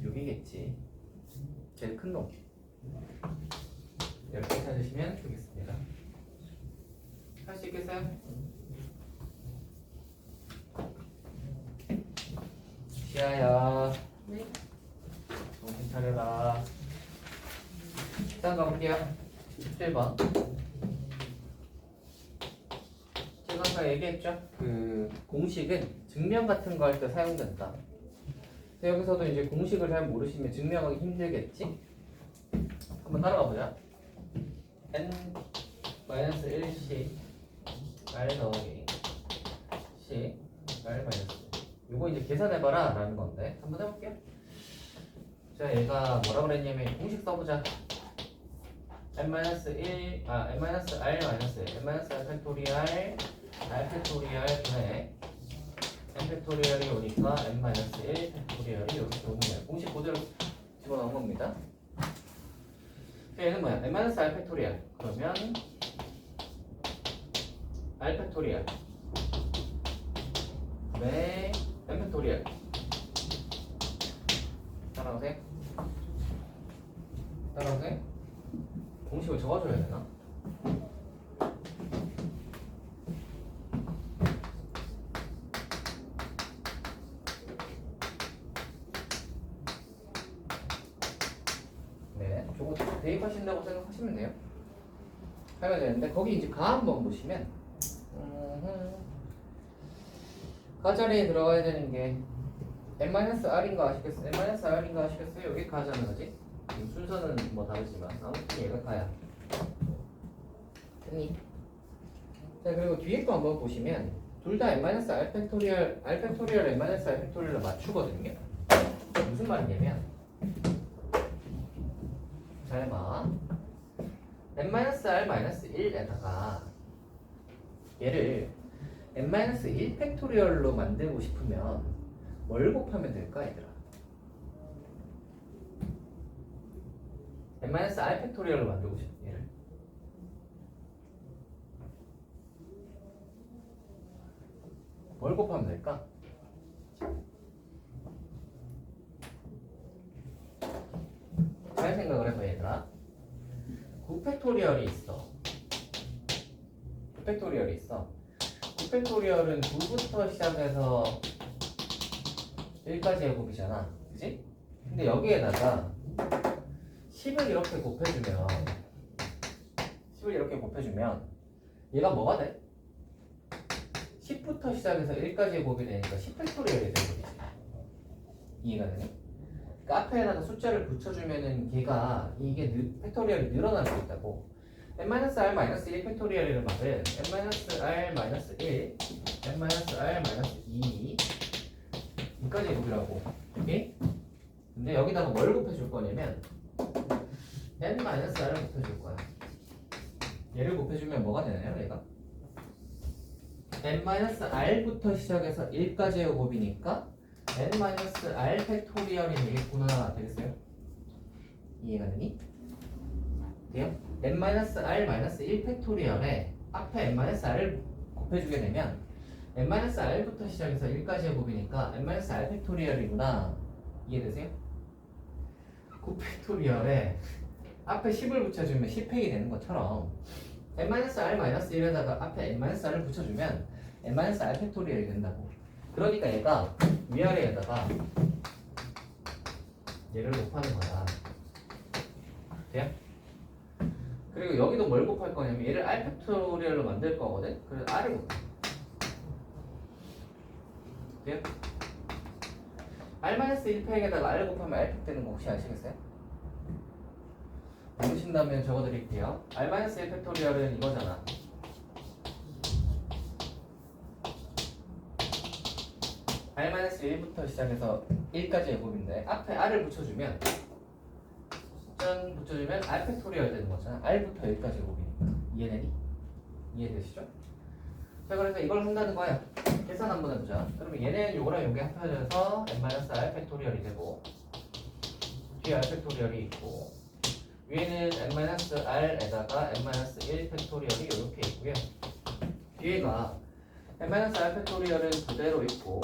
6이겠지. 제일 큰 놈. 이렇게 찾으시면 되겠습니다. 할 수 있겠어요? 시아야. 네. 정신 차려라. 일단 가볼게요. 17번. 제가 아까 얘기했죠? 그 공식은 증명 같은 거 할 때 사용된다. 그래서 여기서도 이제 공식을 잘 모르시면 증명하기 힘들겠지? 한번 따라가 보자. n-1씩 r 더하기 씩 r 마이너스. 요거 이제 계산해봐라 라는 건데 한번 해볼게요. 자, 얘가 뭐라 그랬냐면 공식 써보자. n-1 n-r 마이너스 n-r 팩토리얼 r 팩토리얼 분의 n 팩토리얼이 오니까 n-1 팩토리얼이 이렇게 오는 거야. 공식 그대로 집어넣은 겁니다. 얘는 뭐야? n-r 팩토리얼. 그러면 r 팩토리얼 네 n 팩토리얼. 따라오세요. 따라오세요. 공식을 적어줘야 되나? 네, 저거 대입하신다고 생각하시면 돼요. 하면 되는데 거기 이제 가 한번 보시면 가 자리에 들어가야 되는 게 n-r인가 아시겠어요? n-r인가 아시겠어요? 여기 가잖아, 그지? 순서는 뭐 다르지만 아무튼 얘가 가야. 됐니? 자, 그리고 뒤에 거 한번 보시면 둘 다 n-r 팩토리얼 n-r 팩토리얼로 맞추거든요. 무슨 말이냐면 잘 봐. n-r-1에다가 얘를 n-1 팩토리얼로 만들고 싶으면 뭘 곱하면 될까, 얘들아? n-r 팩토리얼로 만들고 싶어, 얘를. 뭘 곱하면 될까? 잘 생각을 해봐, 얘들아. 9팩토리얼이 있어. 9팩토리얼이 있어. 9팩토리얼은 9부터 시작해서 1까지의 곱이잖아. 그치? 근데 여기에다가 10을 이렇게 곱해주면 얘가 뭐가 돼? 10부터 시작해서 1까지의 곱이 되니까 10팩토리얼이 되는 거지. 이해가 되니? 그러니까 앞에다가 숫자를 붙여주면은 걔가 이게 팩토리얼이 늘어날 수 있다고. n-r-1 팩토리얼이라는 말은 n-r-1, n-r-2 여기까지 곱이라고. 오케이? 근데 여기다가 뭘 곱해줄 거냐면 n-r을 곱해줄 거야. 얘를 곱해주면 뭐가 되나요, 얘가? n-r부터 시작해서 1까지의 곱이니까 n-r 팩토리얼이 되겠구나. 되겠어요? 이해가 되니? 돼요? n-r-1 팩토리얼에 앞에 n-r을 곱해주게 되면 n-r부터 시작해서 1까지의 곱이니까 n-r 팩토리얼이구나. 이해되세요? 9팩토리얼에 앞에 10을 붙여주면 10팩이 되는 것처럼 n-r-1에다가 앞에 n-r을 붙여주면 n-r 팩토리얼이 된다고. 그러니까 얘가 위아래에다가 얘를 곱하는 거야. 돼요? 그리고 여기도 뭘 곱할 거냐면 얘를 r 팩토리얼로 만들 거거든. 그래서 r을 곱해. 돼요? r-1팩에다가 r 곱하면 r팩 되는 거 혹시 아시겠어요? 모르신다면 적어드릴게요. r-1 팩토리얼은 이거잖아. r-1부터 시작해서 1까지의 곱인데 앞에 r을 붙여주면 r 팩토리얼 되는 거잖아. r부터 1까지의 곱이니까. 이해되니? 이해되시죠? 자, 그래서 이걸 한다는 거야. 계산 한번 해보자. 그러면 얘는 요거랑 요게 합쳐져서 n-r 팩토리얼이 되고 뒤에 r 팩토리얼이 있고 위에는 n-r에다가 n-1 팩토리얼이 이렇게 있고요. 뒤에가 n-r 팩토리얼은 그대로 있고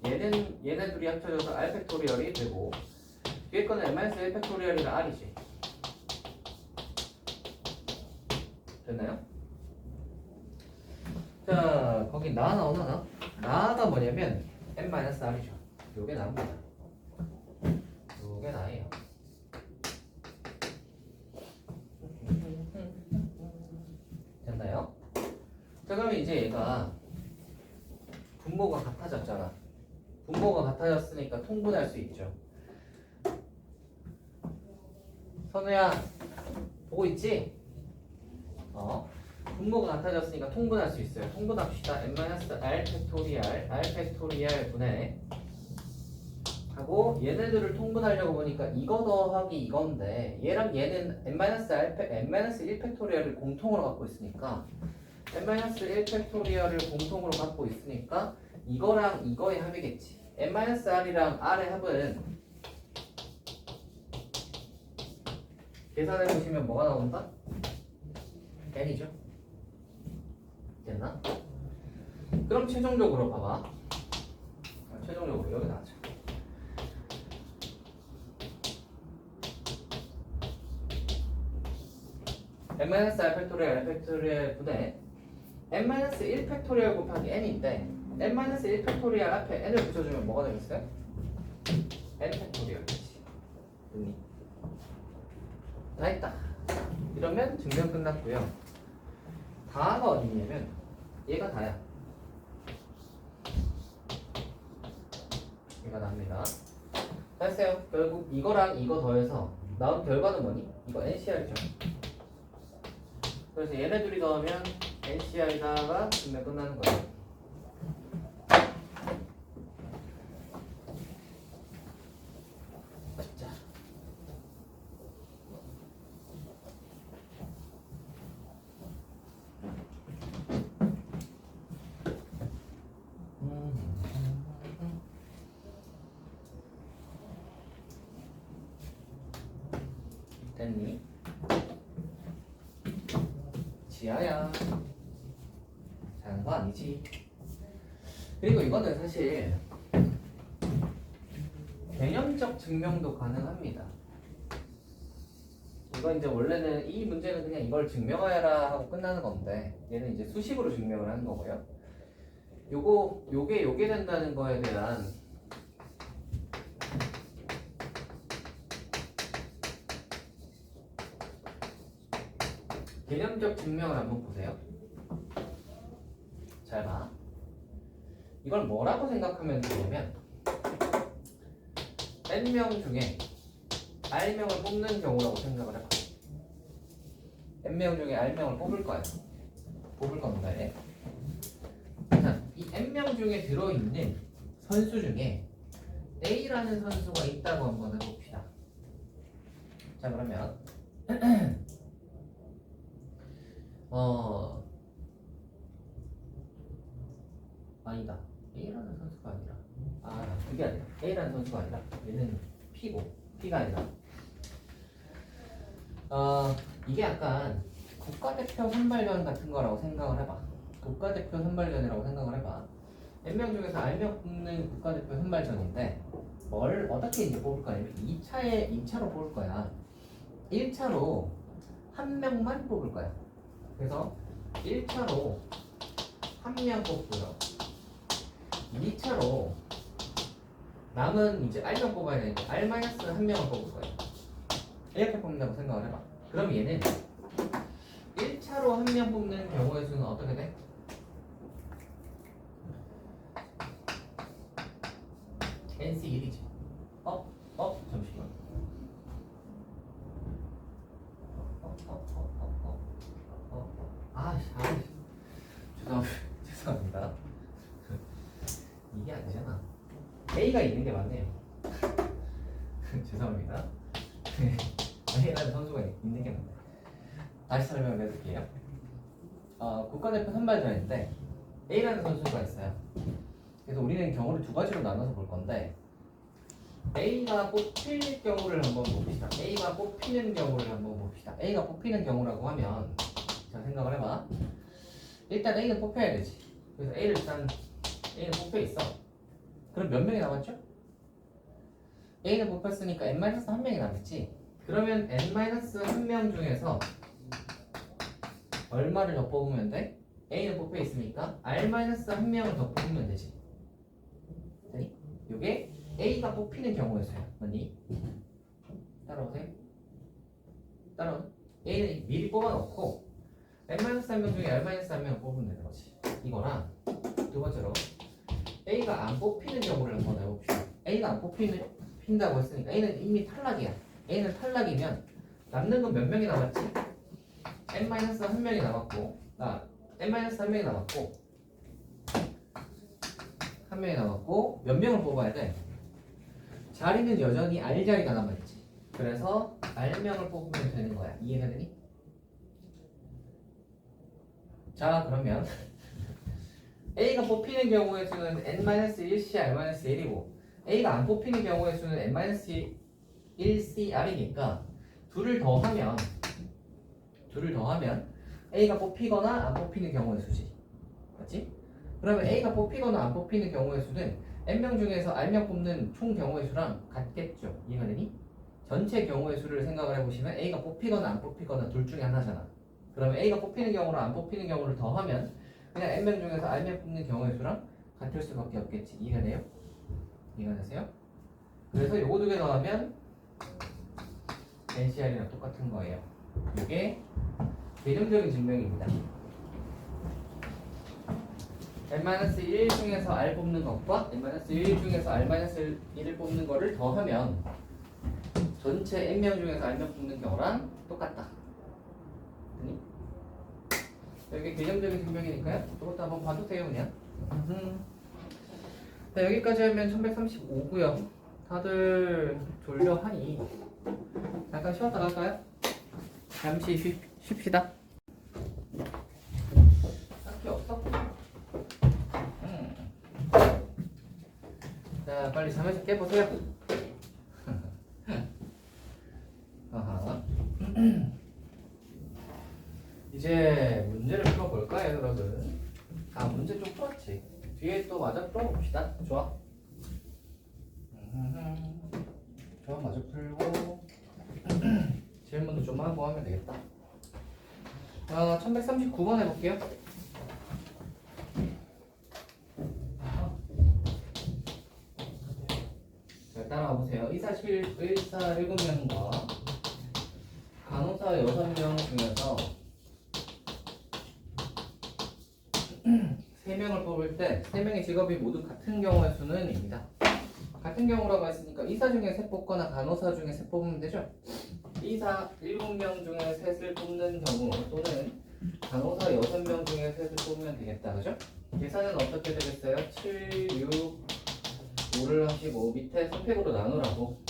얘네 둘이 합쳐져서 r 팩토리얼이 되고 뒤에 거는 n-1 팩토리얼이라 r이지. 됐나요? 자, 거기 나 나오나? 나가 뭐냐면 n-r이죠. 요게 나옵니다. 요게 나예요. 됐나요? 자, 그러면 이제 얘가 분모가 같아졌잖아. 분모가 같아졌으니까 통분할 수 있죠. 선우야 보고 있지? 분모가 같아졌으니까 통분할 수 있어요. 통분합시다. n-r 팩토리알 분해 하고 얘네들을 통분하려고 보니까 이거 더하기 이건데 얘랑 얘는 n-1 팩토리얼을 공통으로 갖고 있으니까 n-1 팩토리얼을 공통으로 갖고 있으니까 이거랑 이거의 합이겠지. n-r이랑 r의 합은 계산해 보시면 뭐가 나온다? n이죠. 됐나? 그럼 최종적으로 봐봐. 최종적으로 여기 나왔죠. n-r 팩토리얼 분해 n-1 팩토리얼 곱하기 n인데 n-1 팩토리얼 앞에 n을 붙여주면 뭐가 되겠어요? n 팩토리얼. 됐니? 다 했다. 이러면 증명 끝났고요. 다가 어디냐면 얘가 다야. 얘가 납니다. 됐어요. 결국 이거랑 이거 더해서 나온 결과는 뭐니? 이거 NCR이죠. 그래서 얘네 둘이 더하면 NCR에다가 증명 끝나는 거예요. 자. 됐니? 지하야. 잘한 거 아니지? 그리고 이거는 사실 개념적 증명도 가능합니다. 이거 이제 원래는 이 문제는 그냥 이걸 증명하여라 하고 끝나는 건데 얘는 이제 수식으로 증명을 하는 거고요. 요게 된다는 거에 대한 개념적 증명을 한번 보세요. 잘 봐. 이걸 뭐라고 생각하면 되냐면 n명 중에 r명을 뽑는 경우라고 생각을 해봐. n명 중에 r명을 뽑을 거야. 뽑을 건데 자, 이 n명 중에 들어있는 선수 중에 A라는 선수가 있다고 한번 해봅시다. 자 그러면 아니다. A라는 선수가 아니라 그게 아니라 A라는 선수가 아니라 얘는 P고 P가 아니라 이게 약간 국가대표 선발전 같은 거라고 생각을 해봐. 국가대표 선발전이라고 생각을 해봐. n명 중에서 r명 뽑는 국가대표 선발전인데 뭘 어떻게 이제 뽑을 거냐면 2차로 뽑을 거야. 1차로 한 명만 뽑을 거야. 그래서 1차로 한 명 뽑고요. 2차로 남은 이제 r명 뽑아야 되니까 r-한 명을 뽑을 거야. 이렇게 뽑는다고 생각을 해봐. 그럼 얘는 1차로 한 명 뽑는 경우의 수는 어떻게 돼? NC1이지. 잠시만. 죄송합니다. 이게 아니잖아. A가 있는 게 맞네요. 죄송합니다. A라는 선수가 있는 게 맞네. 다시 설명을 해드릴게요. 국가대표 선발전인데 A라는 선수가 있어요. 그래서 우리는 경우를 두 가지로 나눠서 볼 건데 A가 뽑힐 경우를 한번 봅시다. A가 뽑히는 경우를 한번 봅시다. A가 뽑히는 경우라고 하면 자 생각을 해봐. 일단 A는 뽑혀야 되지. 그래서 A는 뽑혀 있어. 그럼 몇 명이 남았죠? A는 뽑혔으니까 n-한 명이 남았지. 그러면 n-한 명 중에서 얼마를 더 뽑으면 돼? A는 뽑혀 있으니까 r-한 명을 더 뽑으면 되지. 네? 요게 A가 뽑히는 경우였어요. 맞니? 따라오세요. 따라오세요. A는 미리 뽑아놓고 n-한 명 중에 r-한 명을 뽑으면 되는 거지. 이거랑 두 번째로 A가 안 뽑히는 경우를 한번 해봅시다. A가 안 핀다고 했으니까 A는 이미 탈락이야. A는 탈락이면 남는 건 몇 명이 남았지? N-1명이 남았고 N-1명이 남았고 한 명이 남았고 몇 명을 뽑아야 돼? 자리는 여전히 R 자리가 남아있지. 그래서 R명을 뽑으면 되는 거야. 이해가 되니? 자 그러면 A가 뽑히는 경우의 수는 N-1C R-1이고 A가 안 뽑히는 경우의 수는 N-1C R이니까 둘을 더하면 A가 뽑히거나 안 뽑히는 경우의 수지. 맞지? 그러면 A가 뽑히거나 안 뽑히는 경우의 수는 N명 중에서 R명 뽑는 총 경우의 수랑 같겠죠. 이해가 되니? 전체 경우의 수를 생각을 해보시면 A가 뽑히거나 안 뽑히거나 둘 중에 하나잖아. 그러면 A가 뽑히는 경우랑 안 뽑히는 경우를 더하면 그냥 N명 중에서 R명 뽑는 경우의 수랑 같을 수밖에 없겠지. 이해가 돼요? 이해가 되세요? 그래서 요거 두 개 더하면 NCR이랑 똑같은 거예요. 이게 개념적인 증명입니다. N-1 중에서 R 뽑는 것과 N-1 중에서 R-1을 뽑는 거를 더하면 전체 N명 중에서 R명 뽑는 경우랑 똑같다. 아니? 여기 개념적인 증명이니까요. 이것도 한번 봐도 돼요 그냥. 자, 여기까지 하면 1135고요. 다들 졸려하니 잠깐 쉬었다 갈까요? 잠시 쉽시다. 딱히 없어? 자, 빨리 잠에서 깨보세요. 아하. 이제 문제를 풀어볼까요, 여러분? 문제 좀 풀었지. 뒤에 또 마저 풀어봅시다. 좋아. 좋아, 마저 풀고 질문도 좀 하고 하면 되겠다. 1139번 해볼게요. 자, 따라와 보세요. 의사 7명과 간호사 6명 중에서 3명을 뽑을 때 3명의 직업이 모두 같은 경우의 수는 입니다. 같은 경우라고 했으니까 의사 중에 3 뽑거나 간호사 중에 3 뽑으면 되죠. 의사 7명 중에 3을 뽑는 경우 또는 간호사 6명 중에 3을 뽑으면 되겠다. 그죠? 계산은 어떻게 되겠어요? 7, 6, 5를 하시고 밑에 선택으로 나누라고.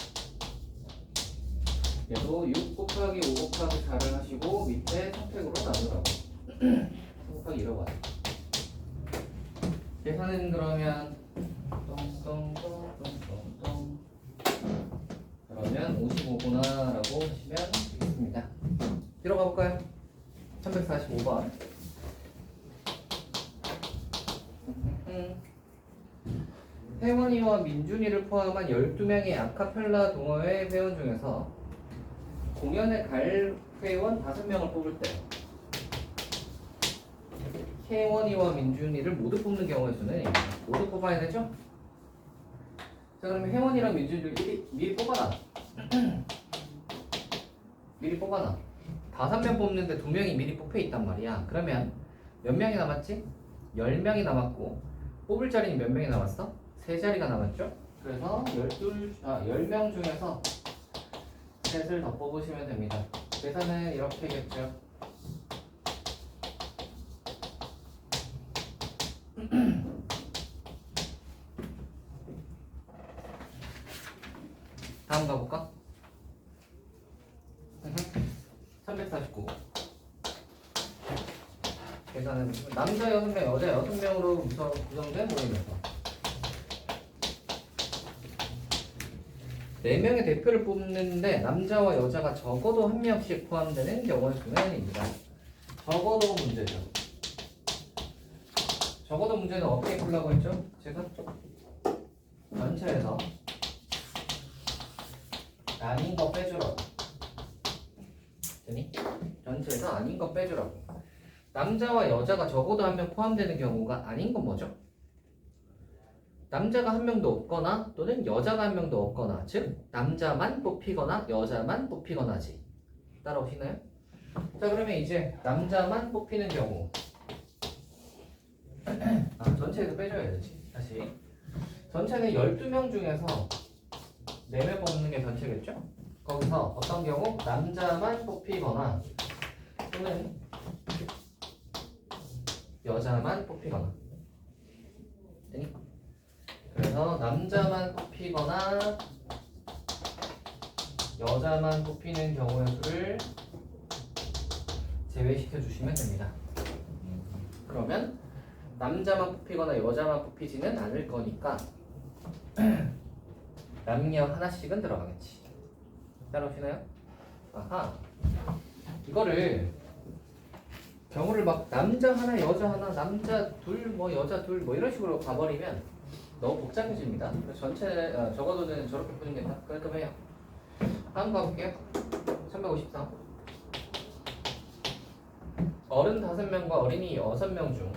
얘도 6 곱하기 5 곱하기 4를 하시고 밑에 선택으로 나누라고. 3 곱하기 1로 가요. 계산은 그러면 똥똥똥똥똥똥 그러면 55구나 라고 하시면 되겠습니다. 들어가 볼까요? 345번. 혜원이와 민준이를 포함한 12명의 아카펠라 동호회 회원 중에서 공연에 갈 회원 5명을 뽑을 때 혜원이와 민준이를 모두 뽑는 경우의 수는 모두 뽑아야 되죠? 자, 그러면 혜원이랑 민준이를 미리 뽑아놔. 미리 뽑아놔. 5명 뽑는데 2명이 미리 뽑혀 있단 말이야. 그러면 몇 명이 남았지? 10명이 남았고 뽑을 자리는 몇 명이 남았어? 3자리가 남았죠? 그래서 10명 중에서 3을 더 뽑으시면 됩니다. 계산은 이렇게겠죠. 다음 가볼까? 349. 계산은 남자 6명, 여자 6명으로 구성된 모임에서 4명의 대표를 뽑는데 남자와 여자가 적어도 1명씩 포함되는 경우의 수는입니다. 적어도 문제죠. 적어도 문제는 어떻게 풀라고 했죠? 제가 전체에서 아닌 거 빼주라고. 되니? 전체에서 아닌 거 빼주라고. 남자와 여자가 적어도 1명 포함되는 경우가 아닌 건 뭐죠? 남자가 1명도 없거나 또는 여자가 1명도 없거나, 즉 남자만 뽑히거나 여자만 뽑히거나지. 따라오시나요? 자, 그러면 이제 남자만 뽑히는 경우 전체에서 빼줘야 되지. 다시 전체는 12명 중에서 4명 뽑는 게 전체겠죠? 거기서 어떤 경우 남자만 뽑히거나 또는 여자만 뽑히거나. 되니? 그래서 남자만 뽑히거나 여자만 뽑히는 경우의 수를 제외시켜 주시면 됩니다. 그러면 남자만 뽑히거나 여자만 뽑히지는 않을 거니까 남녀 하나씩은 들어가겠지. 따라오시나요? 아하. 이거를 경우를 막 남자 하나 여자 하나 남자 둘 뭐 여자 둘 뭐 이런 식으로 가버리면 너무 복잡해집니다. 그래서 전체 적어도는 저렇게 푸는 게 딱 깔끔해요. 다음 가볼게요. 353. 어른 5명과 어린이 6명 중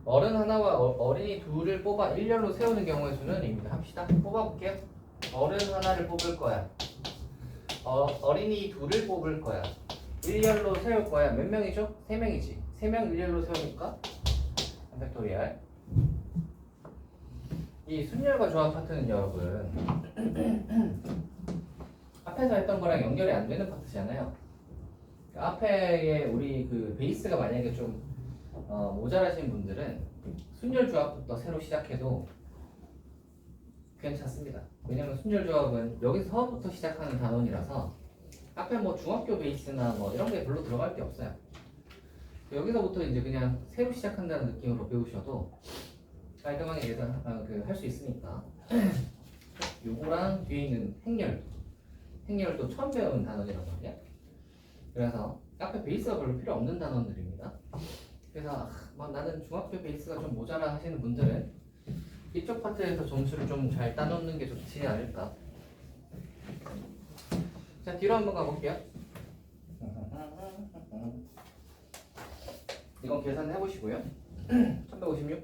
어른 하나와 어린이 둘을 뽑아 일렬로 세우는 경우의 수는 입니다. 합시다. 뽑아볼게요. 어른 하나를 뽑을 거야. 어린이 둘을 뽑을 거야. 일렬로 세울 거야. 몇 명이죠? 3명이지. 3명 일렬로 세우니까 팩토리얼. 이 순열과 조합 파트는 여러분 앞에서 했던 거랑 연결이 안 되는 파트잖아요. 앞에 우리 그 베이스가 만약에 좀 모자라신 분들은 순열 조합부터 새로 시작해도 괜찮습니다. 왜냐면 순열 조합은 여기서부터 시작하는 단원이라서 앞에 뭐 중학교 베이스나 뭐 이런 게 별로 들어갈 게 없어요. 여기서부터 이제 그냥 새로 시작한다는 느낌으로 배우셔도 깔끔하게 할 수 있으니까 요거랑 뒤에 있는 행렬도 처음 배우는 단원이란 말이야. 그래서 앞에 베이스가 별로 필요 없는 단원들입니다. 그래서 막 나는 중학교 베이스가 좀 모자라 하시는 분들은 이쪽 파트에서 점수를 좀 잘 따놓는 게 좋지 않을까. 자, 뒤로 한번 가볼게요. 이건 계산해 보시고요. 1156.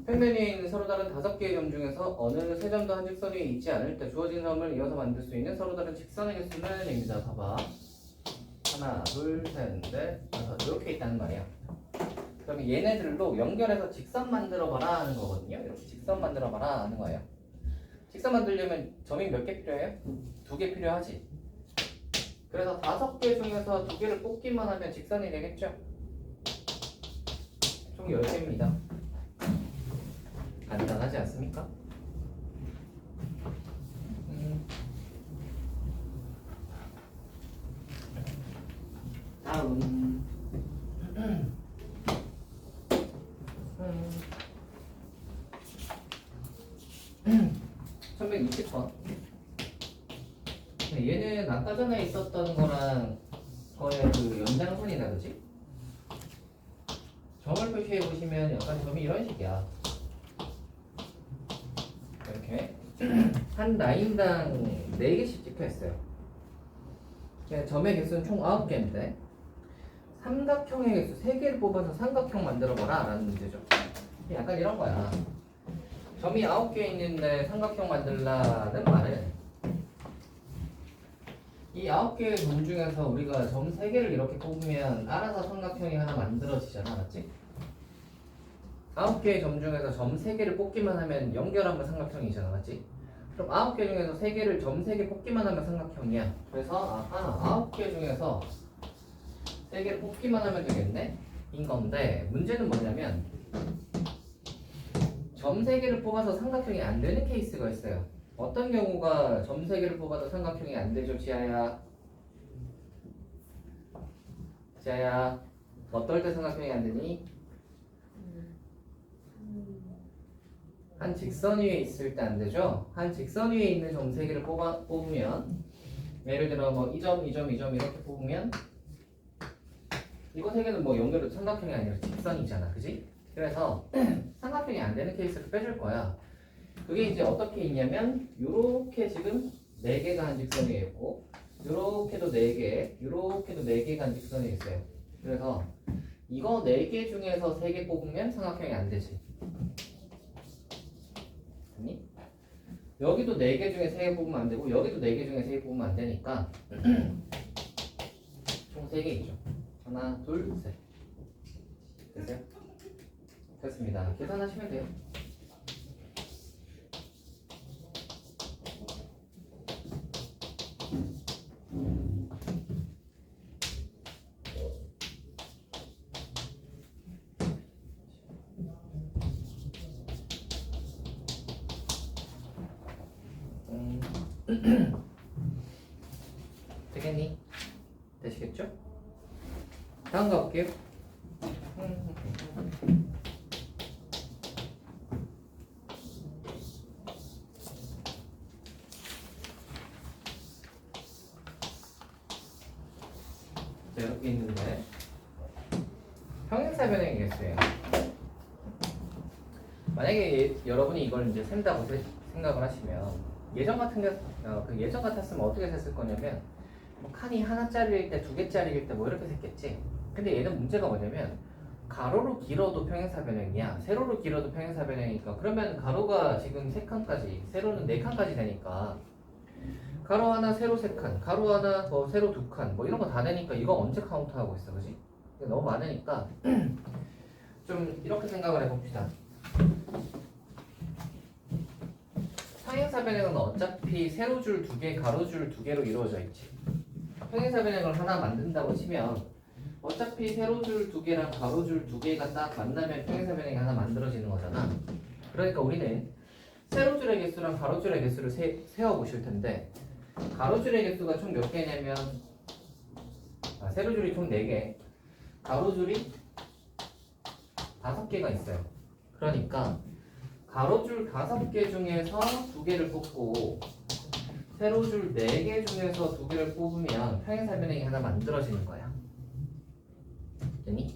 평면 위에 있는 서로 다른 5개의 점 중에서 어느 세 점도 한 직선 위에 있지 않을 때 주어진 점을 이어서 만들 수 있는 서로 다른 직선의 개수는 입니다. 봐봐. 하나, 둘, 셋, 넷, 다섯 이렇게 있다는 말이야. 그럼 얘네들로 연결해서 직선 만들어봐라 하는 거거든요. 이렇게 직선 만들어봐라 하는 거예요. 직선 만들려면 점이 몇 개 필요해요? 2개 필요하지. 그래서 5개 중에서 2개를 뽑기만 하면 직선이 되겠죠? 총 10개입니다. 간단하지 않습니까? 다음 1160번. 얘는 아까 전에 있었던 거랑 거의 그 연장선이다, 그지? 점을 표시해 보시면 약간 점이 이런 식이야. 이렇게 한 라인당 4개씩 찍혀 있어요. 점의 개수는 총 9개인데 삼각형의 개수 3개를 뽑아서 삼각형 만들어봐라 라는 문제죠. 약간 이런 거야. 점이 9개 있는데 삼각형 만들라는 말은 이 9개의 점 중에서 우리가 점 3개를 이렇게 뽑으면 알아서 삼각형이 하나 만들어지잖아, 맞지? 9개의 점 중에서 점 3개를 뽑기만 하면 연결하면 삼각형이잖아, 맞지? 그럼 9개 중에서 3개를 점 3개 뽑기만 하면 삼각형이야. 그래서 9개 중에서 3개를 뽑기만 하면 되겠네? 인 건데 문제는 뭐냐면 점 3개를 뽑아서 삼각형이 안 되는 케이스가 있어요. 어떤 경우가 점 3개를 뽑아도 삼각형이 안 되죠, 지아야? 지아야, 어떨 때 삼각형이 안 되니? 한 직선 위에 있을 때 안 되죠? 한 직선 위에 있는 점 3개를 뽑으면 예를 들어 뭐 이 점, 이 점, 이 점 이렇게 뽑으면 이거 3개는 뭐 연결해도 삼각형이 아니라 직선이잖아, 그지? 그래서 삼각형이 안 되는 케이스를 빼줄 거야. 그게 이제 어떻게 있냐면 요렇게 지금 4개가 한 직선 위에 있고 요렇게도 4개, 요렇게도 4개가 한 직선 위에 있어요. 그래서 이거 4개 중에서 3개 뽑으면 삼각형이 안 되지. 됐니? 여기도 4개 중에 3개 뽑으면 안 되고 여기도 4개 중에 3개 뽑으면 안 되니까 세 개 있죠. 하나, 둘, 셋. 됐어요? 됐습니다. 계산하시면 돼요. 되겠니? 되시겠죠? 다음 가볼게요. 자, 이렇게 있는데 평행사 변형의 개수예요. 만약에 여러분이 이걸 이제 센다고 생각을 하시면 예전 같았으면 어떻게 셌을 거냐면 뭐 칸이 하나짜리일 때, 두 개짜리일 때 뭐 이렇게 셌겠지. 근데 얘는 문제가 뭐냐면 가로로 길어도 평행사 변형이야. 세로로 길어도 평행사 변형이니까 그러면 가로가 지금 3칸까지, 세로는 4칸까지 되니까 가로 하나, 세로 3칸, 가로 하나, 뭐 세로 2칸, 뭐 이런 거 다 되니까 이거 언제 카운트하고 있어, 그지? 너무 많으니까 좀 이렇게 생각을 해봅시다. 평행사 변형은 어차피 세로줄 2개, 가로줄 2개로 이루어져 있지. 평행사 변형을 하나 만든다고 치면 어차피 세로줄 2개랑 가로줄 2개가 딱 만나면 평행사 변형이 하나 만들어지는 거잖아. 그러니까 우리는 세로줄의 개수랑 가로줄의 개수를 세어보실 텐데 가로줄의 개수가 총 몇 개냐면 세로줄이 총 4개, 가로줄이 5개가 있어요. 그러니까 가로줄 5개 중에서 2개를 뽑고 세로줄 4개 중에서 2개를 뽑으면 평행사 변형이 하나 만들어지는 거야. 됐니?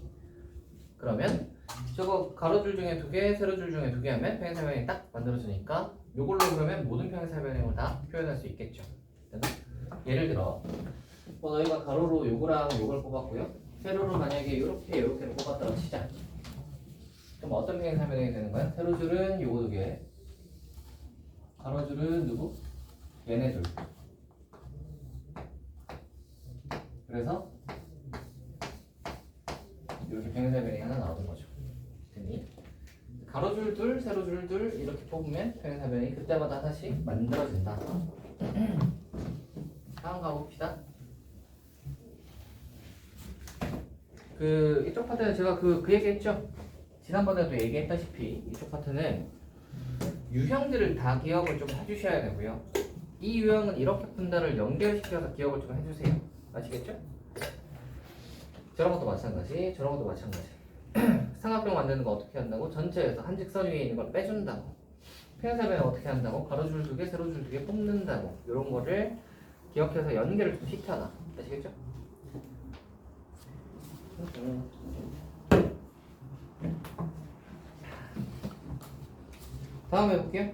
그러면 저거 가로줄 중에 2개, 세로줄 중에 2개 하면 평행사 변형이 딱 만들어지니까 요걸로 그러면 모든 평행사 변형을 다 표현할 수 있겠죠. 됐나? 예를 들어 뭐 너희가 가로로 요거랑 요걸 뽑았고요. 세로로 만약에 요렇게를 뽑았다고 치자. 그럼 어떤 평행사 변형이 되는 거야? 세로줄은 요거 2개, 가로줄은 누구? 얘네 둘. 그래서 이렇게 평행사 변형이 하나 나오는 거죠. 됐니? 가로줄 둘, 세로줄 둘 이렇게 뽑으면 평행사 변형이 그때마다 하나씩 만들어진다. 다음 가봅시다. 이쪽 파트는 제가 그 얘기 했죠? 지난번에도 얘기했다시피 이쪽 파트는 유형들을 다 기억을 좀 해주셔야 되고요. 이 유형은 이렇게 푼다를 연결시켜서 기억을 좀 해주세요. 아시겠죠? 저런 것도 마찬가지, 저런 것도 마찬가지. 삼각형 만드는 거 어떻게 한다고? 전체에서 한 직선 위에 있는 걸 빼준다고. 평행사 변형 어떻게 한다고? 가로줄 2개, 세로줄 2개 뽑는다고. 이런 거를 기억해서 연결을 좀 시켜놔. 아시겠죠? 다음 해볼게요.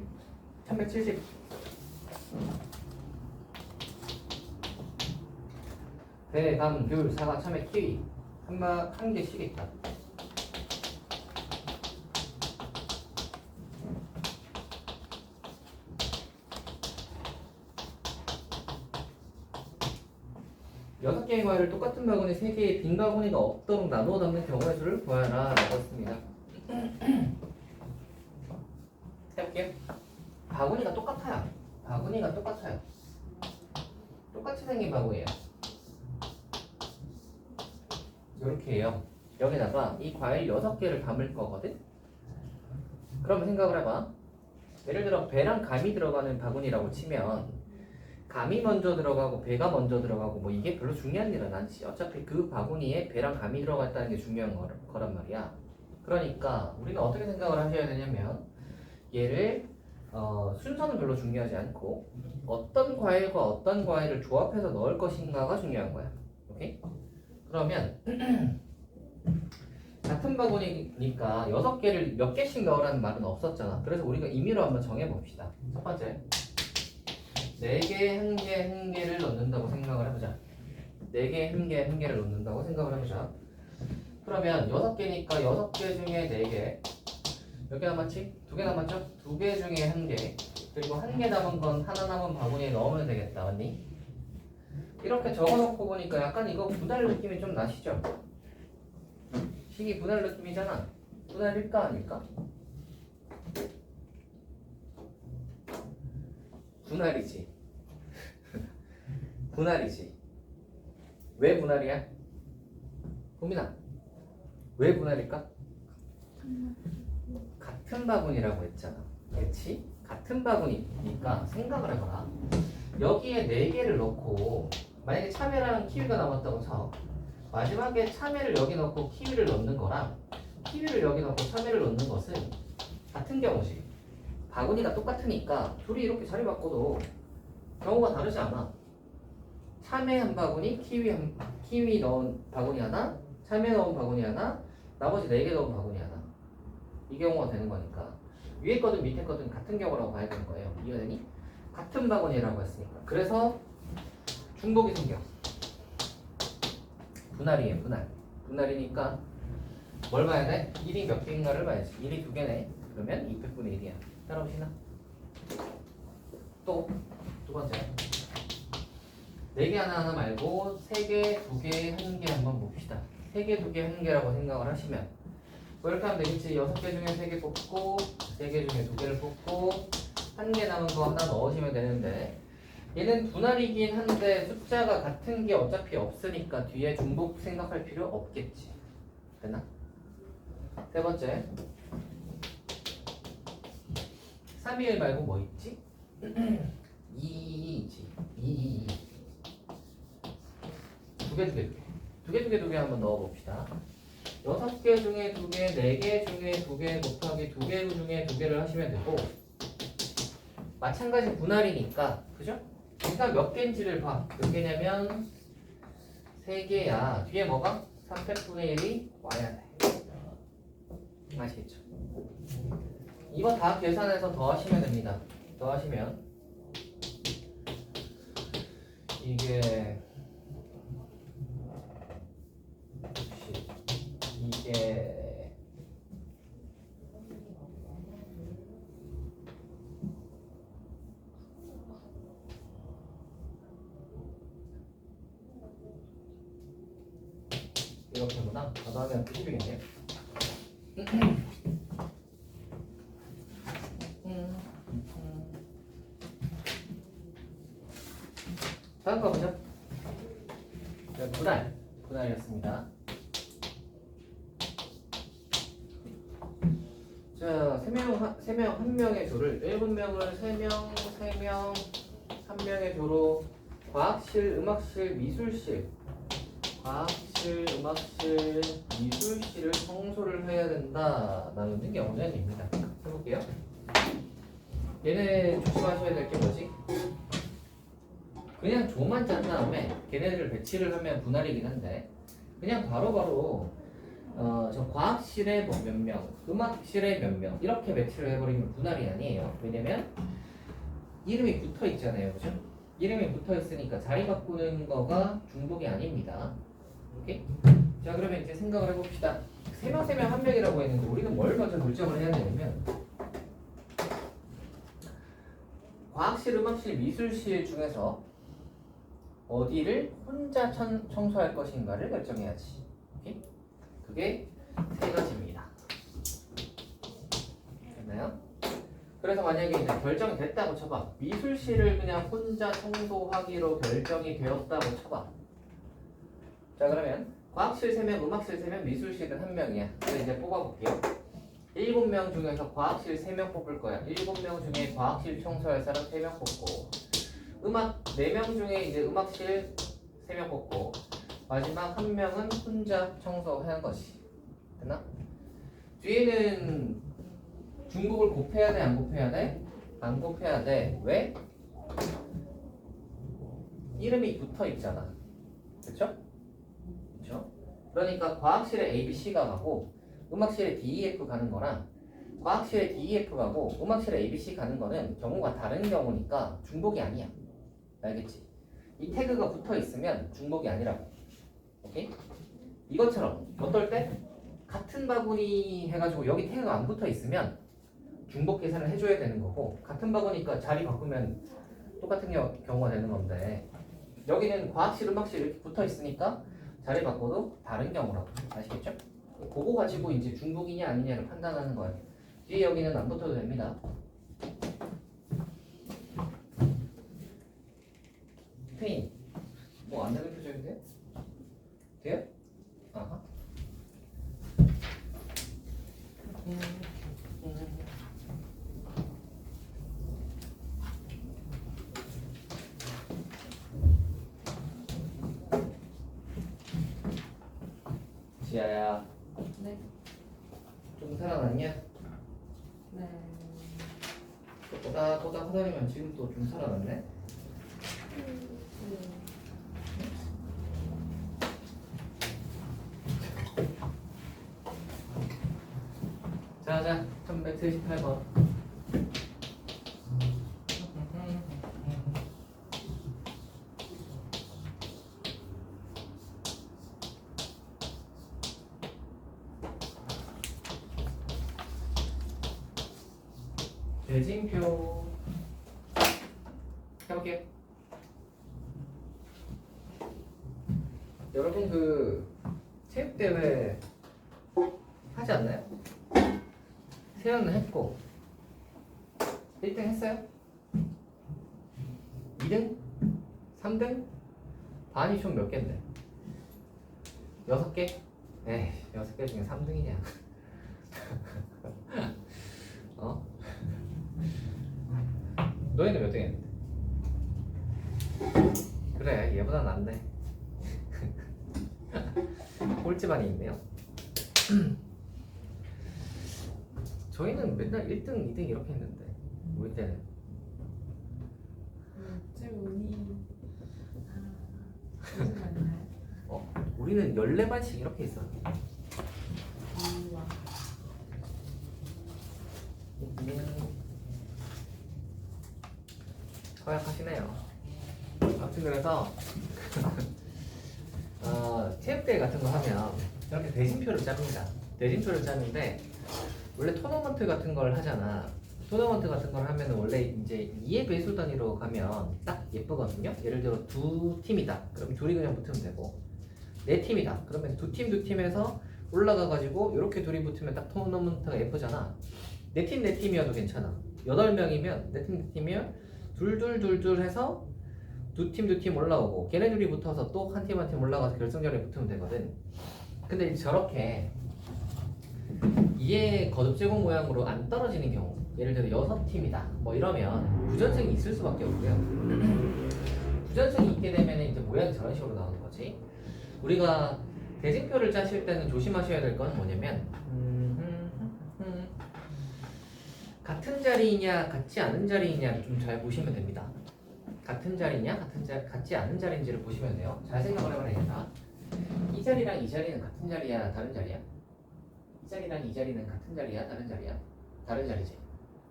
1170. 배, 감, 귤, 사과, 참외, 키위 한 개씩 있다. 여섯 개의 과일을 똑같은 바구니 3개의 빈 바구니가 없도록 나누어 담는 경우의 수를 구하라 라고 했습니다. 해볼게요. 바구니가 똑같아요. 바구니가 똑같아요. 똑같이 생긴 바구니예요. 이렇게 해요. 여기다가 이 과일 6개를 담을 거거든? 그러면 생각을 해봐. 예를 들어 배랑 감이 들어가는 바구니라고 치면 감이 먼저 들어가고 배가 먼저 들어가고 뭐 이게 별로 중요한 일은 아니지. 어차피 그 바구니에 배랑 감이 들어갔다는 게 중요한 거란 말이야. 그러니까 우리는 어떻게 생각을 하셔야 되냐면 얘를 순서는 별로 중요하지 않고 어떤 과일과 어떤 과일을 조합해서 넣을 것인가가 중요한 거야. 오케이? 그러면 같은 바구니니까 6개를 몇 개씩 넣으라는 말은 없었잖아. 그래서 우리가 임의로 한번 정해봅시다. 첫 번째 4개, 1개, 1개를 넣는다고 생각을 해보자. 4개, 1개, 1개를 넣는다고 생각을 해보자. 그러면 6개니까 6개 중에 4개. 몇 개 남았지? 2개 남았죠? 2개 중에 1개. 그리고 1개 남은 건 하나 남은 바구니에 넣으면 되겠다. 맞니? 이 이렇게 적어놓고 보니까 약간 이거 분할 느낌이 좀 나시죠? 식이 분할 느낌이잖아. 분할일까 아닐까? 분할이지. 분할이지. 왜 분할이야? 고민아. 왜 분할일까? 같은 바구니라고 했잖아. 그렇지? 같은 바구니니까 생각을 해봐라. 여기에 4개를 넣고 만약에 참외랑 키위가 남았다고 쳐. 마지막에 참외를 여기 넣고 키위를 넣는 거랑 키위를 여기 넣고 참외를 넣는 것은 같은 경우지. 바구니가 똑같으니까 둘이 이렇게 자리 바꿔도 경우가 다르지 않아. 참외 한 바구니, 키위 넣은 바구니 하나, 참외 넣은 바구니 하나, 나머지 4개 넣은 바구니 하나. 이 경우가 되는 거니까 위에 거든 밑에 거든 같은 경우라고 봐야 되는 거예요. 이해되니? 같은 바구니라고 했으니까. 그래서 중복이 생겨. 분할이에요. 분할이니까 뭘 봐야 돼? 1이 몇 개인가를 봐야지. 1이 2개네. 그러면 200분의 1이야. 따라오시나? 또 두 번째 4개 하나 말고 3개, 2개, 1개 한번 봅시다. 3개, 2개, 1개라고 생각을 하시면 뭐 이렇게 하면 되겠지. 6개 중에 3개 뽑고 3개 중에 2개를 뽑고 1개 남은 거 하나 넣으시면 되는데 얘는 분할이긴 한데 숫자가 같은 게 어차피 없으니까 뒤에 중복 생각할 필요 없겠지. 됐나? 세 번째 321 말고 뭐 있지? 2있지. 2. 두 개 한번 넣어봅시다. 6개 중에 2개, 4개 중에 2개 곱하기 2개 중에 2개를 하시면 되고 마찬가지 분할이니까 그죠? 일단 몇 개인지를 봐. 몇 개냐면 3개야. 뒤에 뭐가? 300분의 1이 와야 돼. 아시겠죠? 이거 다 계산해서 더하시면 됩니다. 더하시면 이게 이렇게보다 더하면 90이겠네요. 다음 거 보죠. 분할이었습니다. 자, 3명, 1명의 조를 7명을 3명, 3명의 조로 과학실, 음악실, 미술실 미술실을 청소를 해야 된다 라는 경우전입니다. 해볼게요. 얘네 조심하셔야 될 게 뭐지? 그냥 조만 짠 다음에 걔네들을 배치를 하면 분할이긴 한데 그냥 바로바로 저 과학실에 뭐 몇 명, 음악실에 몇 명 이렇게 배치를 해버리면 분할이 아니에요. 왜냐면 이름이 붙어 있잖아요, 그죠? 이름이 붙어 있으니까 자리 바꾸는 거가 중복이 아닙니다. 오케이? 자, 그러면 이제 생각을 해봅시다. 3명, 1명이라고 했는데 우리는 뭘 먼저 결정을 해야 되냐면 과학실, 음악실, 미술실 중에서 어디를 혼자 청소할 것인가를 결정해야지. 오케이? 그게 3가지입니다. 됐나요? 그래서 만약에 이제 결정이 됐다고 쳐봐. 미술실을 그냥 혼자 청소하기로 결정이 되었다고 쳐봐. 자, 그러면 과학실 3명, 음악실 3명, 미술실은 1명이야. 그래서 이제 뽑아볼게요. 7명 중에서 과학실 3명 뽑을 거야. 7명 중에 과학실 청소할 사람 3명 뽑고 음악 4명 중에 이제 음악실 3명 뽑고 마지막 1명은 혼자 청소하는 것이. 됐나? 뒤에는 중복을 곱해야 돼? 안 곱해야 돼? 안 곱해야 돼. 왜? 이름이 붙어 있잖아. 그쵸? 그쵸? 그러니까 과학실에 A, B, C가 가고 음악실에 D, E, F 가는 거랑 과학실에 D, E, F 가고 음악실에 A, B, C 가는 거는 경우가 다른 경우니까 중복이 아니야. 알겠지? 이 태그가 붙어 있으면 중복이 아니라고. 오케이? 이것처럼 어떨 때? 같은 바구니 해가지고 여기 태그가 안 붙어 있으면 중복 계산을 해줘야 되는 거고 같은 바구니니까 자리 바꾸면 똑같은 경우가 되는 건데 여기는 과학실, 음악실 이렇게 붙어 있으니까 자리 바꿔도 다른 경우라고. 아시겠죠? 그거 가지고 이제 중복이냐 아니냐를 판단하는 거예요. 뒤에 여기는 안 붙어도 됩니다. 페인. 뭐 안 되는 표정인데요? 돼요? 아하. 지아야, 네. 좀 살아났냐? 네. 또다 하다니면 지금 또 좀 살아났네? 자, 1128번. 대진표 해볼게요. 여러분 그 체육대회 하지 않나요? 세연은 했고 1등 했어요? 2등? 3등? 반이 총 몇 개인데? 6개? 에이 6개 중에 3등이냐 어? 너희는 몇 등 했는데? 그래 얘보다 낫네 꼴찌반이 있네요 저희는 맨날 1등, 2등 이렇게 했는데 우리 때는 제 운이 무슨 말인가요? 우리는 14반씩 이렇게 있어 우와. 허약하시네요 아무튼 그래서 체육대회 같은 거 하면 이렇게 대진표를 짭니다 대진표를 짜는데 원래 토너먼트 같은 걸 하잖아 토너먼트 같은 걸 하면 원래 이제 2의 배수 단위로 가면 딱 예쁘거든요 예를 들어 두 팀이다 그럼 둘이 그냥 붙으면 되고 네 팀이다 그러면 두 팀에서 올라가 가지고 이렇게 둘이 붙으면 딱 토너먼트가 예쁘잖아 네 팀이어도 괜찮아 8명이면 네 팀이면 둘 해서 두 팀 올라오고 걔네 둘이 붙어서 또 한 팀 올라가서 결승전에 붙으면 되거든 근데 저렇게 2의 거듭 제곱 모양으로 안 떨어지는 경우 예를 들어 6팀이다 뭐 이러면 부전승이 있을 수밖에 없고요 부전승이 있게 되면 이제 모양이 저런 식으로 나오는 거지 우리가 대진표를 짜실 때는 조심하셔야 될 건 뭐냐면 같은 자리이냐 같지 않은 자리이냐를 좀 잘 보시면 됩니다 같은 자리냐 같지 않은 자리인지를 보시면 돼요 잘 생각을 해봐야 되겠다 이 자리랑 이 자리는 같은 자리야 다른 자리야? 이 자리랑 이 자리는 같은 자리야 다른 자리야? 다른 자리지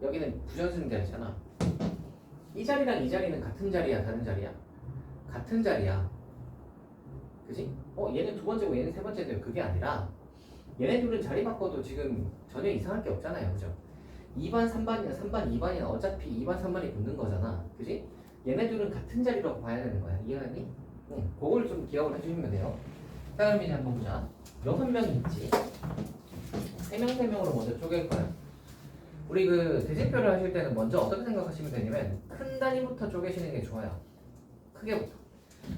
여기는 부전승 자리잖아 이 자리랑 이 자리는 같은 자리야 다른 자리야? 같은 자리야 그지? 얘는 두 번째고 얘는 세 번째인데 그게 아니라 얘네 둘은 자리 바꿔도 지금 전혀 이상할 게 없잖아요 그죠? 2반 3반이나 3반 2반이나 어차피 2반 3반이 붙는 거잖아 그지? 얘네 둘은 같은 자리라고 봐야 되는 거야 이해하니? 응 그걸 좀 기억을 해주시면 돼요 자 그럼 이제 한번 보자 6명이 있지 3명으로 먼저 쪼갤 거야 우리 그 대진표를 하실 때는 먼저 어떻게 생각하시면 되냐면 큰 단위부터 쪼개시는 게 좋아요 크게부터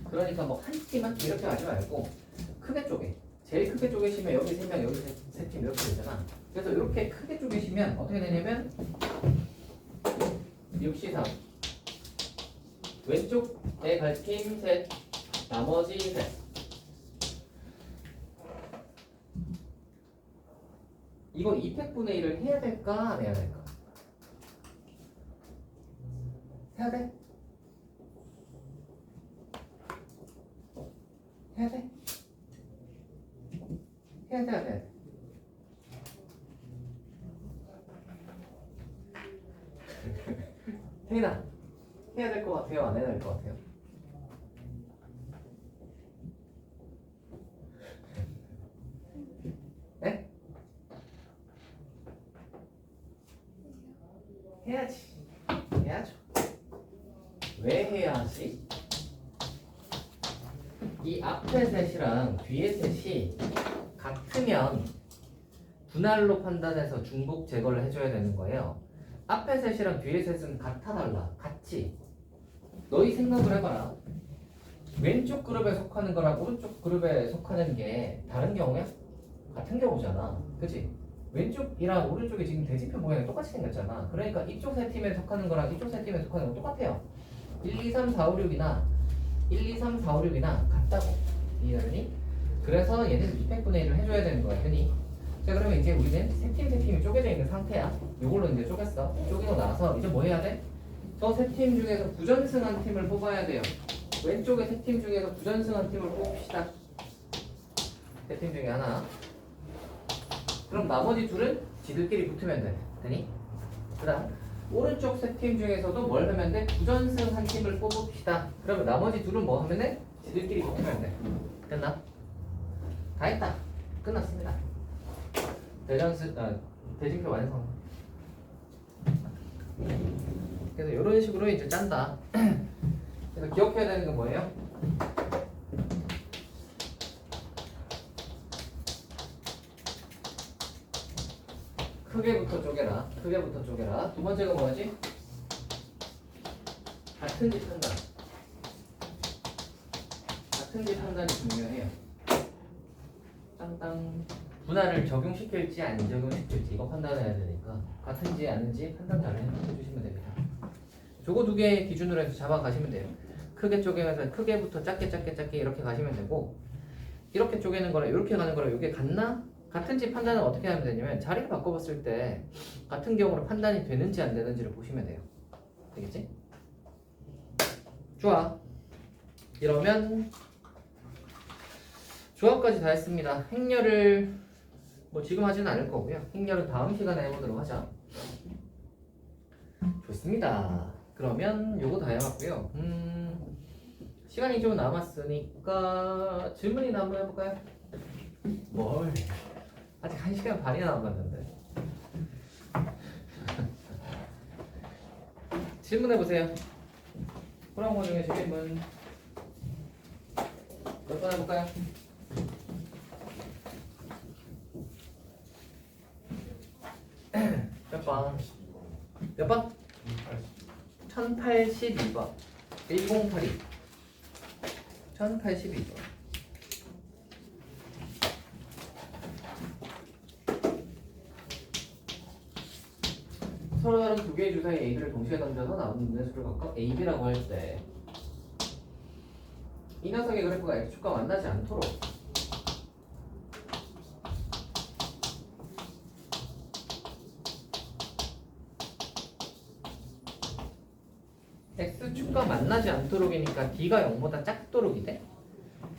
그러니까 뭐 한 팀 한 팀 이렇게 하지 말고 크게 쪼개 제일 크게 쪼개시면 여기 3명 여기 3팀 이렇게 되잖아 그래서 이렇게 크게 쪼개시면 어떻게 되냐면 6C3 왼쪽에 갈 팀 셋 나머지 셋 이거 2팩분의 1을 해야 될까 안 해야 될까? 해야 돼? 해야 돼? 해야 돼 안 해야 돼? 태인아 해야 될 것 같아요 안 해야 될 것 같아요? 네? 해야지 해야죠 왜 해야지? 이 앞에 셋이랑 뒤에 셋이 같으면 분할로 판단해서 중복 제거를 해줘야 되는 거예요. 앞에 셋이랑 뒤에 셋은 같아 달라? 같지? 너희 생각을 해봐라. 왼쪽 그룹에 속하는 거랑 오른쪽 그룹에 속하는 게 다른 경우야? 같은 경우잖아. 그치? 왼쪽이랑 오른쪽이 지금 대칭표 모양이 똑같이 생겼잖아. 그러니까 이쪽 세 팀에 속하는 거랑 이쪽 세 팀에 속하는 건 똑같아요. 1, 2, 3, 4, 5, 6이나 1, 2, 3, 4, 5, 6이나 같다고. 이해되니? 그래서 얘는 200분의 1을 해줘야 되는 거야. 흔히. 자, 그러면 이제 우리는 세 팀이 쪼개져 있는 상태야. 이걸로 이제 쪼갰어. 쪼개고 나서 이제 뭐 해야 돼? 저 세 팀 중에서 부전승한 팀을 뽑아야 돼요. 왼쪽에 세 팀 중에서 부전승한 팀을 뽑읍시다. 세 팀 중에 하나. 그럼 나머지 둘은 지들끼리 붙으면 돼. 되니? 그 다음 오른쪽 세 팀 중에서도 뭘 하면 돼? 부전승 한 팀을 뽑읍시다. 그러면 나머지 둘은 뭐 하면 돼? 지들끼리 붙으면 돼. 됐나? 다 했다. 끝났습니다. 대진표 완성. 그래서 이런 식으로 이제 짠다. 그래서 기억해야 되는 건 뭐예요? 크게부터 쪼개라. 크게부터 쪼개라. 두 번째가 뭐지? 같은 집 판단. 같은 집 판단이 중요해요. 땅땅. 분할을 적용시킬지 안 적용시킬지 이거 판단해야 되니까 같은지 아닌지 판단 잘 해주시면 됩니다. 저거 두 개 기준으로 해서 잡아가시면 돼요. 크게 쪼개면서 크게부터 작게 이렇게 가시면 되고 이렇게 쪼개는 거랑 이렇게 가는 거랑 이게 같나? 같은지 판단은 어떻게 하면 되냐면 자리를 바꿔봤을 때 같은 경우로 판단이 되는지 안 되는지를 보시면 돼요. 되겠지? 좋아. 이러면 조합까지 다 했습니다. 행렬을 뭐 지금 하지는 않을 거고요. 행렬은 다음 시간에 해보도록 하자. 좋습니다. 그러면 요거 다 해봤고요. 시간이 좀 남았으니까 질문이나 한번 해볼까요? 뭘? 아직 1시간 반이나 남았는데. 질문해보세요. 호랑고 중에 질문 몇 번 해볼까요? 몇 번? 몇 번? 1082번. 1082. 1082번. 서로 다른 두 개의 주사위 A들을 동시에 던져서 나오는 눈의 수를 갖고 AB라고 할 때 이 녀석의 그래프가 X축과 만나지 않도록 X축과 만나지 않도록이니까 D가 0보다 작도록이 돼?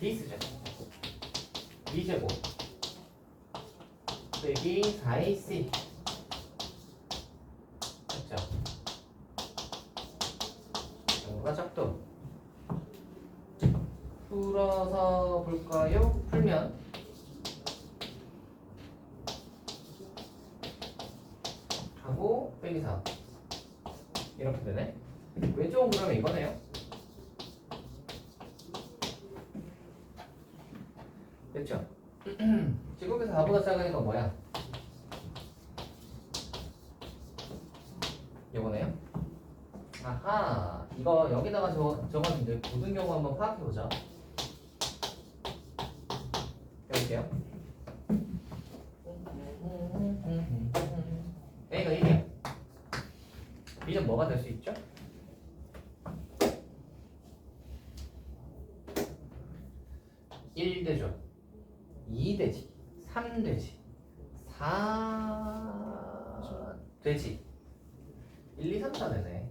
D 쓰죠. D제곱 빼기 4AC 맞죠? 0보다 작도록 풀어서 볼까요? 풀면 하고 빼기 4 이렇게 되네. 왼쪽은 그러면 이거네요. 됐죠? 지금에서 4보다 작은 건 뭐야? 이거네요. 아하, 이거 여기다가 적었는데 모든 경우 한번 파악해보자. 해볼게요. A가 1이야. B는 뭐가 될 수 있죠? 1 되죠. 2 되지. 3 되지. 4 되지. 1, 2, 3, 4 되네.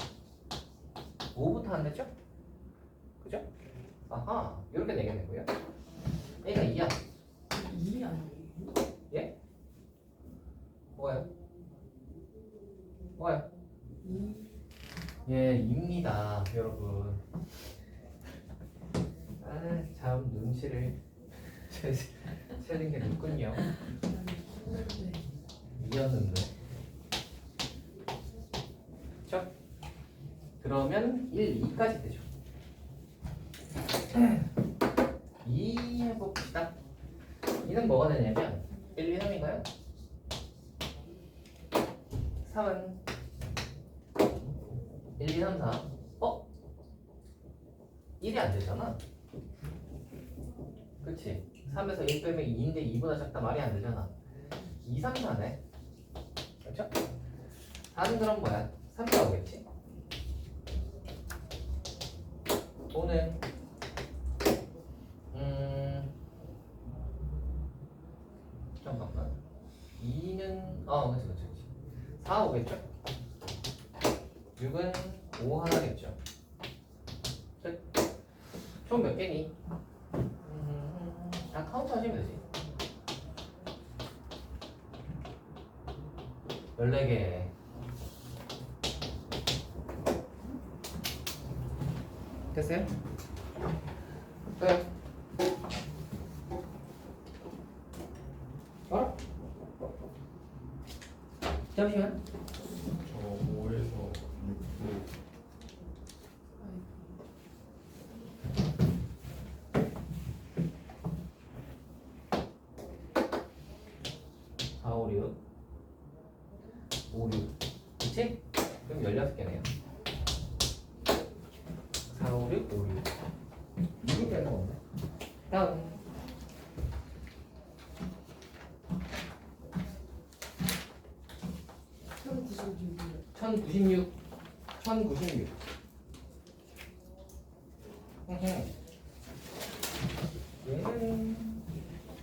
5부터 안 됐죠? 그죠? 아하, 이렇게 내게 되고요. A가 2야. 2 아니에요? 예? 뭐가요? 뭐가요? 2 예, 2입니다, 여러분. 아, 참 눈치를 채는 게 늦군요. 네. 2였는데. 그쵸? 그러면 1, 2까지 되죠. 2는 뭐가 되냐면 1, 2, 3인가요? 3은 1, 2, 3, 4 1이 안 되잖아. 그치? 3에서 1 빼면 2인데 2보다 작다 말이 안 되잖아. 2, 3, 4네. 그렇죠? 4는 그럼 뭐야? 3, 4 오겠지? 5는 잠깐만. 2는 그치 4 오겠죠? 6은 5 하나겠죠? 총 몇 개니? 다 카운트 하시면 되지. 14개. 됐어요? 또요? 알아? 잠시만. 저 5에서 6도 4, 5, 6 5, 6 그치? 그럼 16개네요. 4, 5, 6, 5, 6 6이 되는 거 없네. 다음 1096 1096 얘는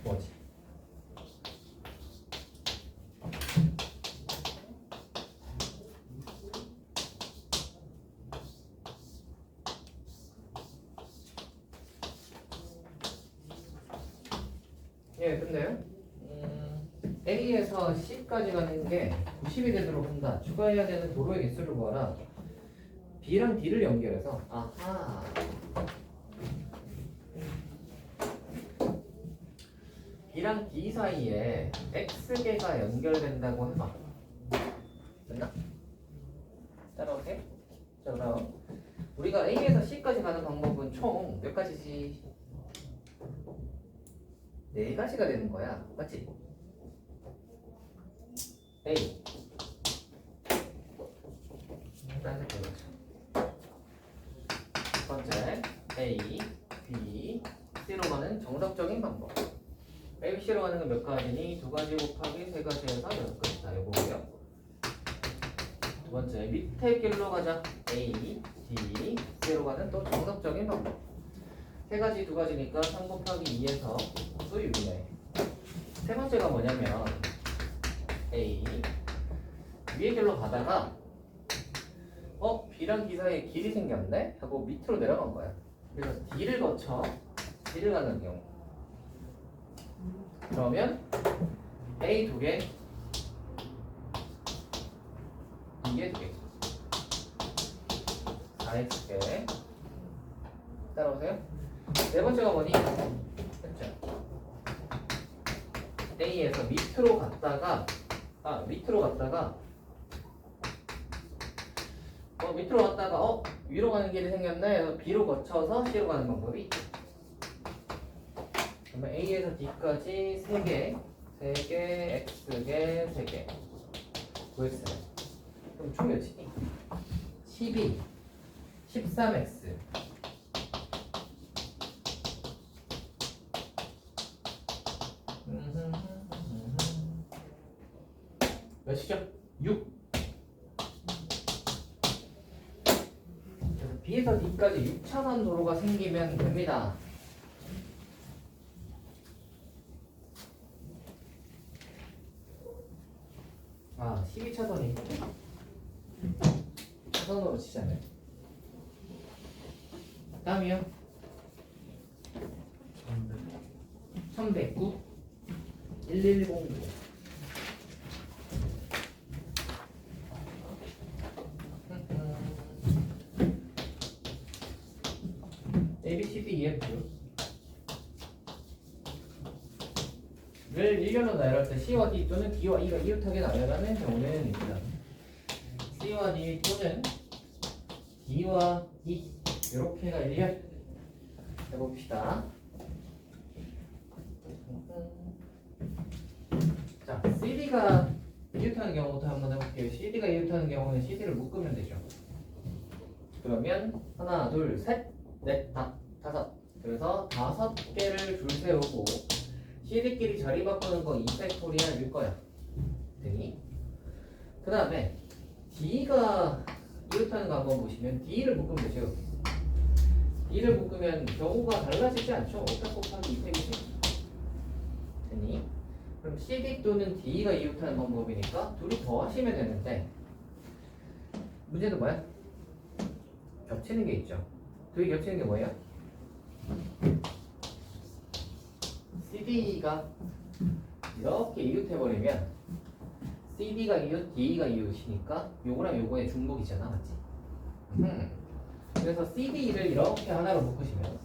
뭐지? 예, 근데요. A에서 C까지 가는 게 90이 되도록 한다. 추가해야 되는 도로의 개수를 구하라. B랑 D를 연결해서 아하. B랑 D 사이에 X개가 연결된다고 해봐. 됐나? 따라오세요. 자, 그럼 우리가 A에서 C까지 가는 방법은 총 몇 가지지? 4가지가 되는 거야. 맞지? A 딴색 보여줘. 첫 번째 A, B, C로 가는 정석적인 방법. A, B, C로 가는 건 몇 가지니? 2가지 곱하기 3가지에서 6가지다. 이거 보고요. 두 번째 밑에 길로 가자. A, D, C로 가는 또 정석적인 방법. 3가지 2가지니까 3 곱하기 2에서 또 6이네. 세 번째가 뭐냐면 A 위에 길로 가다가 B랑 D 사이에 길이 생겼네? 하고 밑으로 내려간 거야. 그래서 D를 거쳐 D를 가는 경우. 그러면 A 2개, B에 2개, 4X개. 따라오세요. 네 번째가 뭐니? 했죠. A에서 밑으로 갔다가 위로 가는 길이 생겼네. 그래서 B로 거쳐서 C로 가는 방법이 있죠. 그러면 A에서 D까지 3개, X개, 3개 구했어요. 그럼 총 몇이니? 12, 13X 몇이죠? 6. 그래서 B에서 D까지 6차선 도로가 생기면 됩니다. 아, 12차선이 차선으로 치잖아요. 다음이요. 1109 1109 A, B, C, D, E, F 를 일렬로 나열할 때 C와 D 또는 D와 E가 이웃하게 나열하는 경우는 있다. C와 D 또는 D와 E 이렇게가 일렬 해봅시다. CD가 이웃하는 경우부터 한번 해볼게요. CD가 이웃하는 경우는 CD를 묶으면 되죠. 그러면 하나, 둘, 셋, 넷, 다섯. 그래서 5개를 줄 세우고 CD끼리 자리 바꾸는 거 2팩토리얼 일 거야. 되니? 그 다음에 D가 이웃하는 거 한번 보시면 D를 묶으면 되죠. D를 묶으면 경우가 달라지지 않죠? 5팩 곱하기 2팩이지. 되니? 그럼 CD 또는 D가 이웃하는 방법이니까 둘이 더하시면 되는데 문제는 뭐야? 겹치는 게 있죠. 둘이 겹치는 게 뭐예요? CD가 이렇게 이웃해버리면 CD가 이웃, D가 이웃이니까 요거랑 요거의 중복이잖아, 맞지? 그래서 CD를 이렇게 하나로 묶으시면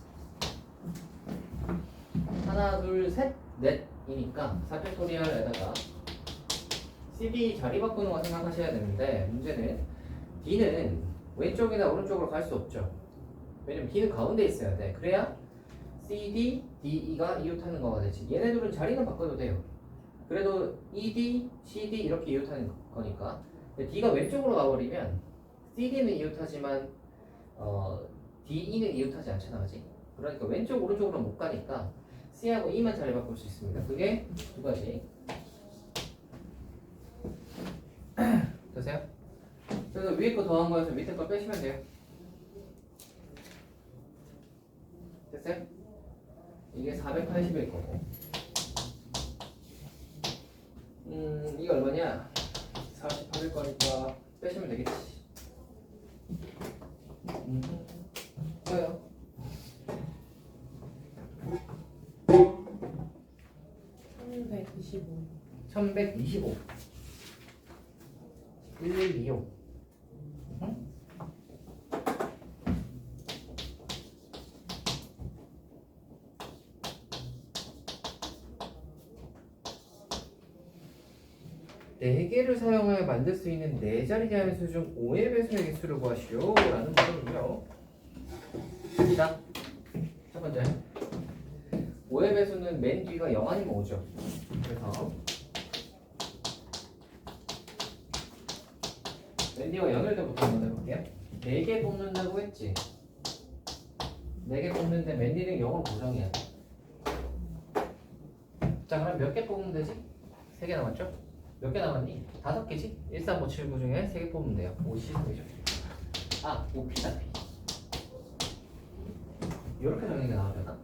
하나, 둘, 셋, 넷이니까 4팩토리얼에다가 CD 자리 바꾸는 거 생각하셔야 되는데 문제는 D는 왼쪽이나 오른쪽으로 갈 수 없죠. 왜냐면 D는 가운데 있어야 돼. 그래야 CD, DE가 이웃하는 거가 되지. 얘네들은 자리는 바꿔도 돼요. 그래도 ED, CD 이렇게 이웃하는 거니까. 근데 D가 왼쪽으로 가버리면 CD는 이웃하지만 DE는 이웃하지 않잖아, 그지? 그러니까 왼쪽 오른쪽으로 못 가니까 C하고 E만 자리 바꿀 수 있습니다. 그게 두 가지. 되세요? 그래서 위에 거 더한 거에서 밑에 거 빼시면 돼요. 됐어요? 이게 480일 거고. 이거 얼마냐? 48일 거니까 빼시면 되겠지. 써요. 1125. 1125. 1125. 네 개를 사용하여 만들 수 있는 네 자리 자연수 중 5의 배수의 개수를 구하시오 라는 말이군요. 시작. 첫 번째 5의 배수는 맨 뒤가 0 아니면 5죠. 그래서 맨 뒤가 0일 때부터 한번 해볼게요. 4개 뽑는다고 했지. 4개 뽑는데 맨 뒤는 0으로 고정이야. 자, 그럼 몇 개 뽑으면 되지? 3개 남았죠? 몇 개 남았니? 5개지? 13579 중에 3개 뽑으면 돼요. 53이죠. 아, 5P다 P. 이렇게 정리가 나오려나?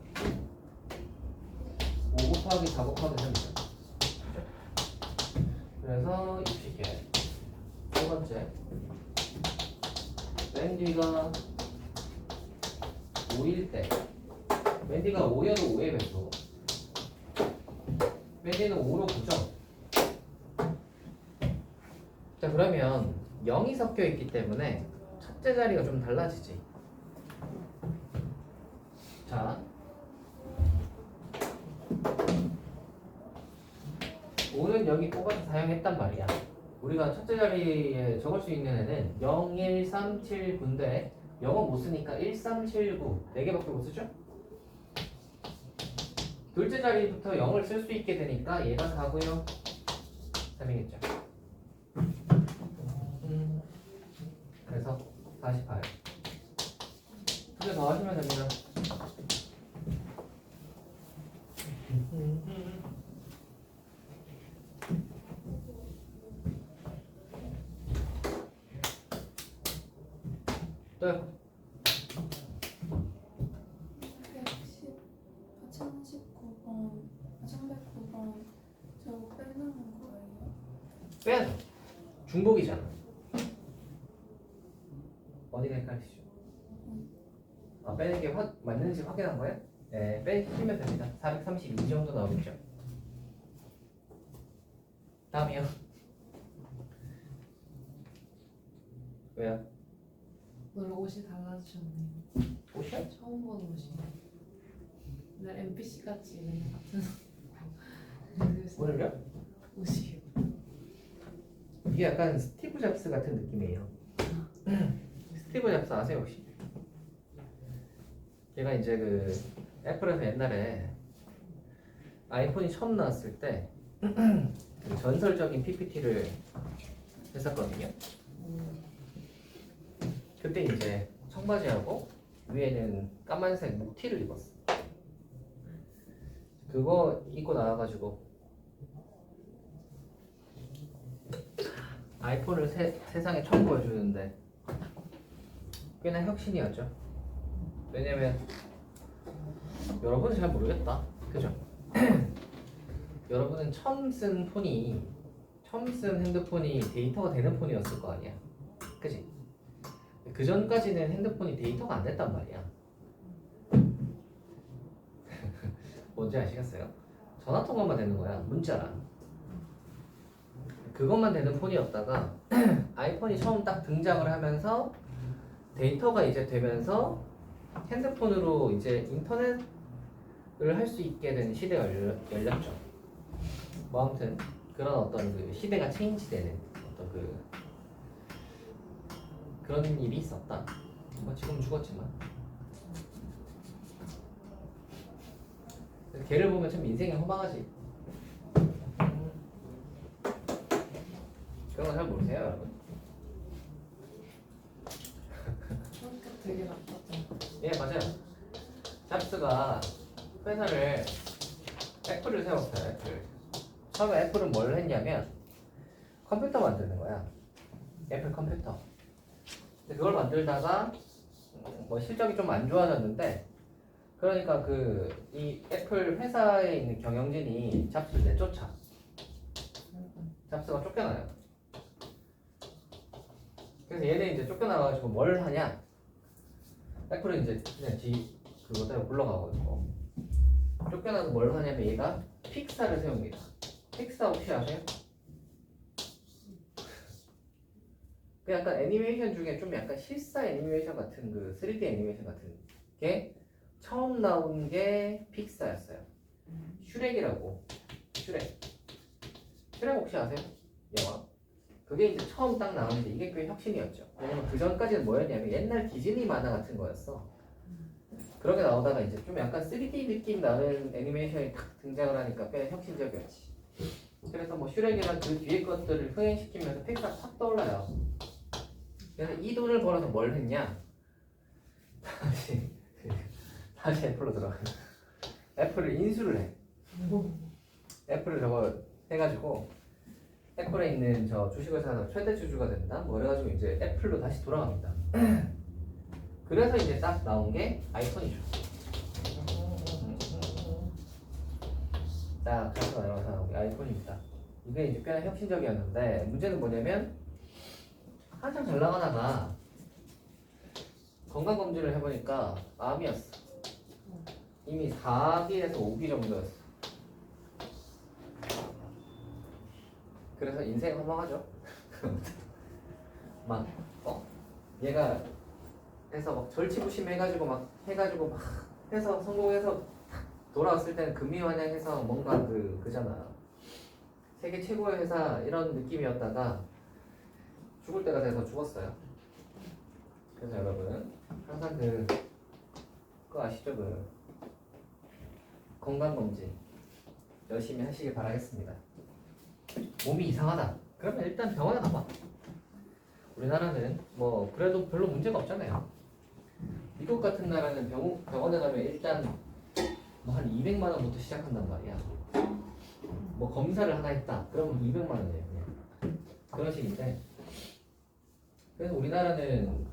5 곱하기 4 곱하기 3이죠. 그래서 60개. 세 번째. 맨 뒤가 5일 때. 맨 뒤가 5여도 5의 배수. 맨 뒤는 5로 고정. 자, 그러면 0이 섞여 있기 때문에 첫째 자리가 좀 달라지지. 자, 5는 여기 뽑아서 사용했단 말이야. 우리가 첫째 자리에 적을 수 있는 애는 0, 1, 3, 7, 9인데 0은 못 쓰니까 1, 3, 7, 9 4개밖에 못 쓰죠? 둘째 자리부터 0을 쓸 수 있게 되니까 얘가 4고요 3이겠죠. 그래서 48. 두 개 더 하시면 됩니다. 또요. 1019번, 309번 저거 빼는 거예요? 빼야죠. 중복이잖아. 어디가 헷갈리시죠? 아, 빼는 게 맞는지 확인한 거예요? 네, 빼시면 됩니다. 432 정도 나오겠죠. 다음이요. 왜요? 오늘 옷이 달라지셨네요. 옷이요? 처음 본 옷이. 오늘 NPC 같이 그냥 같은 오늘요? 옷이요. 이게 약간 스티브 잡스 같은 느낌이에요. 스티브 잡스 아세요 혹시? 걔가 이제 그 애플에서 옛날에 아이폰이 처음 나왔을 때 그 전설적인 PPT를 했었거든요. 그때 이제 청바지하고 위에는 까만색 목티를 입었어. 그거 입고 나와가지고 아이폰을 세상에 처음 보여주는데 꽤나 혁신이었죠. 왜냐면 여러분은 잘 모르겠다, 그죠? 여러분은 처음 쓴 핸드폰이 데이터가 되는 폰이었을 거 아니야, 그지? 그 전까지는 핸드폰이 데이터가 안 됐단 말이야. 뭔지 아시겠어요? 전화 통화만 되는 거야, 문자랑. 그것만 되는 폰이었다가 아이폰이 처음 딱 등장을 하면서 데이터가 이제 되면서 핸드폰으로 이제 인터넷을 할 수 있게 된 시대가 열렸죠. 뭐 아무튼 그런 어떤 그 시대가 체인지되는 어떤 그런 일이 있었다. 뭐 지금 죽었지만 걔를 보면 참 인생이 허망하지. 그런 거 잘 모르세요, 여러분? 성격 되게 나빴잖아. 예, 맞아요. 잡스가 회사를 애플을 세웠어요. 애플. 처음에 애플은 뭘 했냐면 컴퓨터 만드는 거야. 애플 컴퓨터. 근데 그걸 만들다가 뭐 실적이 좀 안 좋아졌는데, 그러니까 이 애플 회사에 있는 경영진이 잡스를 내쫓아. 잡스가 쫓겨나요. 그래서 얘네 이제 쫓겨나가지고 뭘 하냐? 애플은 이제 그냥 그거 때문에 굴러가고 있고, 쫓겨나서 뭘 하냐면 얘가 픽사를 세웁니다. 픽사 혹시 아세요? 그 약간 애니메이션 중에 좀 약간 실사 애니메이션 같은 3D 애니메이션 같은 게 처음 나온 게 픽사였어요. 슈렉이라고. 슈렉 혹시 아세요? 영화? 그게 이제 처음 딱 나오는데 이게 꽤 혁신이었죠. 왜냐면 그 전까지는 뭐였냐면 옛날 디즈니 만화 같은 거였어. 그렇게 나오다가 이제 좀 약간 3D 느낌 나는 애니메이션이 탁 등장을 하니까 꽤 혁신적이었지. 그래서 뭐 슈렉이랑 그 뒤에 것들을 흥행시키면서 픽사 탁 떠올라요. 그래서 이 돈을 벌어서 뭘 했냐? 다시 애플로 들어가. 애플을 인수를 해. 애플을 저거 해가지고 애플에 있는 저 주식을 사서 최대 주주가 된다. 뭐 그래가지고 이제 애플로 다시 돌아갑니다. 그래서 이제 딱 나온 게 아이폰이죠. 딱 가서 나온 게 아이폰입니다. 이게 이제 꽤나 혁신적이었는데 문제는 뭐냐면 한참 잘 나가다가 건강 검진을 해보니까 암이었어. 이미 4기에서 5기 정도였어. 그래서 인생 허망하죠. 막 얘가 해서 막 절치부심해가지고 막 해서 성공해서 돌아왔을 때는 금리환영해서 뭔가 그잖아. 세계 최고의 회사 이런 느낌이었다가 죽을 때가 돼서 죽었어요. 그래서 여러분 항상 그거 아시죠? 건강검진 열심히 하시길 바라겠습니다. 몸이 이상하다. 그러면 일단 병원에 가봐. 우리나라는 뭐 그래도 별로 문제가 없잖아요. 미국 같은 나라는 병원에 가면 일단 뭐 한 200만 원부터 시작한단 말이야. 뭐 검사를 하나 했다. 그러면 200만 원이에요. 그냥. 그런 식인데. 그래서 우리나라는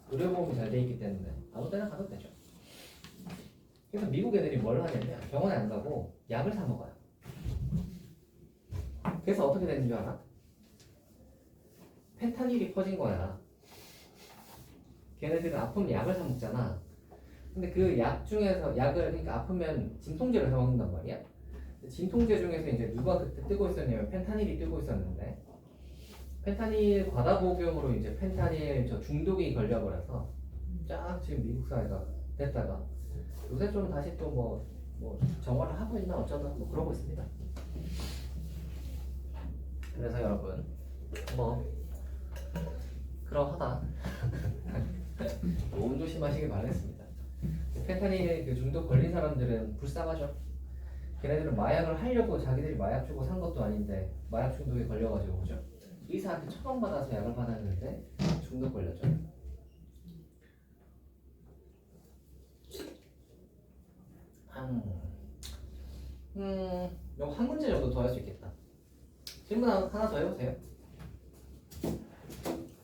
의료보험이 잘 돼 있기 때문에 아무 데나 가도 되죠. 그래서 미국 애들이 뭘 하냐면 병원에 안 가고 약을 사 먹어요. 그래서 어떻게 되는 줄 알아? 펜타닐이 퍼진 거야. 걔네들은 아프면 약을 사 먹잖아. 근데 그 약 중에서 그러니까 아프면 진통제를 사 먹는단 말이야. 진통제 중에서 이제 누가 그때 뜨고 있었냐면 펜타닐이 뜨고 있었는데, 펜타닐 과다 복용으로 이제 펜타닐 중독이 걸려버려서 쫙 지금 미국 사회가 됐다가 요새 좀 다시 또 뭐 정화를 하고 있나 어쩌나 뭐 그러고 있습니다. 그래서 여러분 그러하다 몸 조심하시길 바라겠습니다. 펜타닐 중독 걸린 사람들은 불쌍하죠. 걔네들은 마약을 하려고 자기들이 마약 주고 산 것도 아닌데 마약 중독에 걸려가지고 그죠? 의사한테 처방받아서 약을 받았는데 중독 걸렸죠. 이거 한 문제 정도 더 할 수 있겠다. 질문 하나 더 해보세요.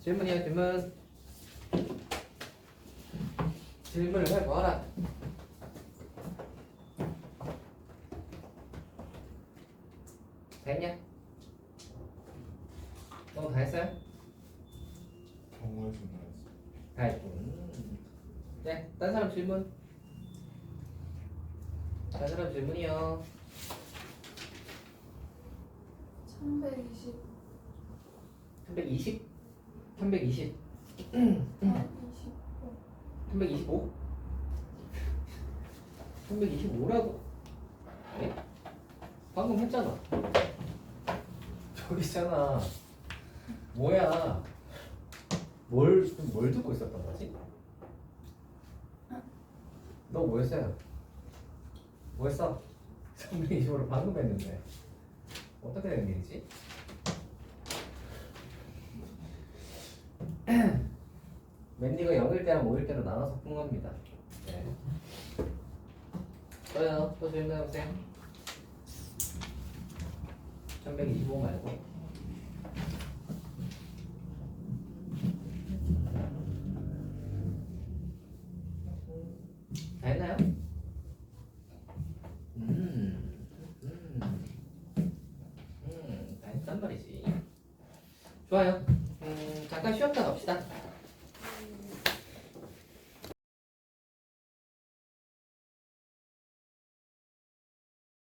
질문이야 질문. 질문을 해봐라. 다 했냐? 너무 다 했어요? 경우의 수 나왔어. 다 했고. 네, 딴 사람 질문. 딴 사람 질문이요. 320. 320? 320? 325? 325라고? 네? 방금 했잖아. 저기 있잖아. 뭐야? 뭘 듣고 있었던 거지? 너 뭐 했어요? 뭐 했어? 325를 방금 했는데 어떻게 된 일이지? 맨디가 0일 때랑 5일 때로 나눠서 푼 겁니다. 네. 또요? 또 질문해보세요. 1125 말고. 다 했나요? 다 했단 말이지. 좋아요. 잠깐 쉬었다 갑시다.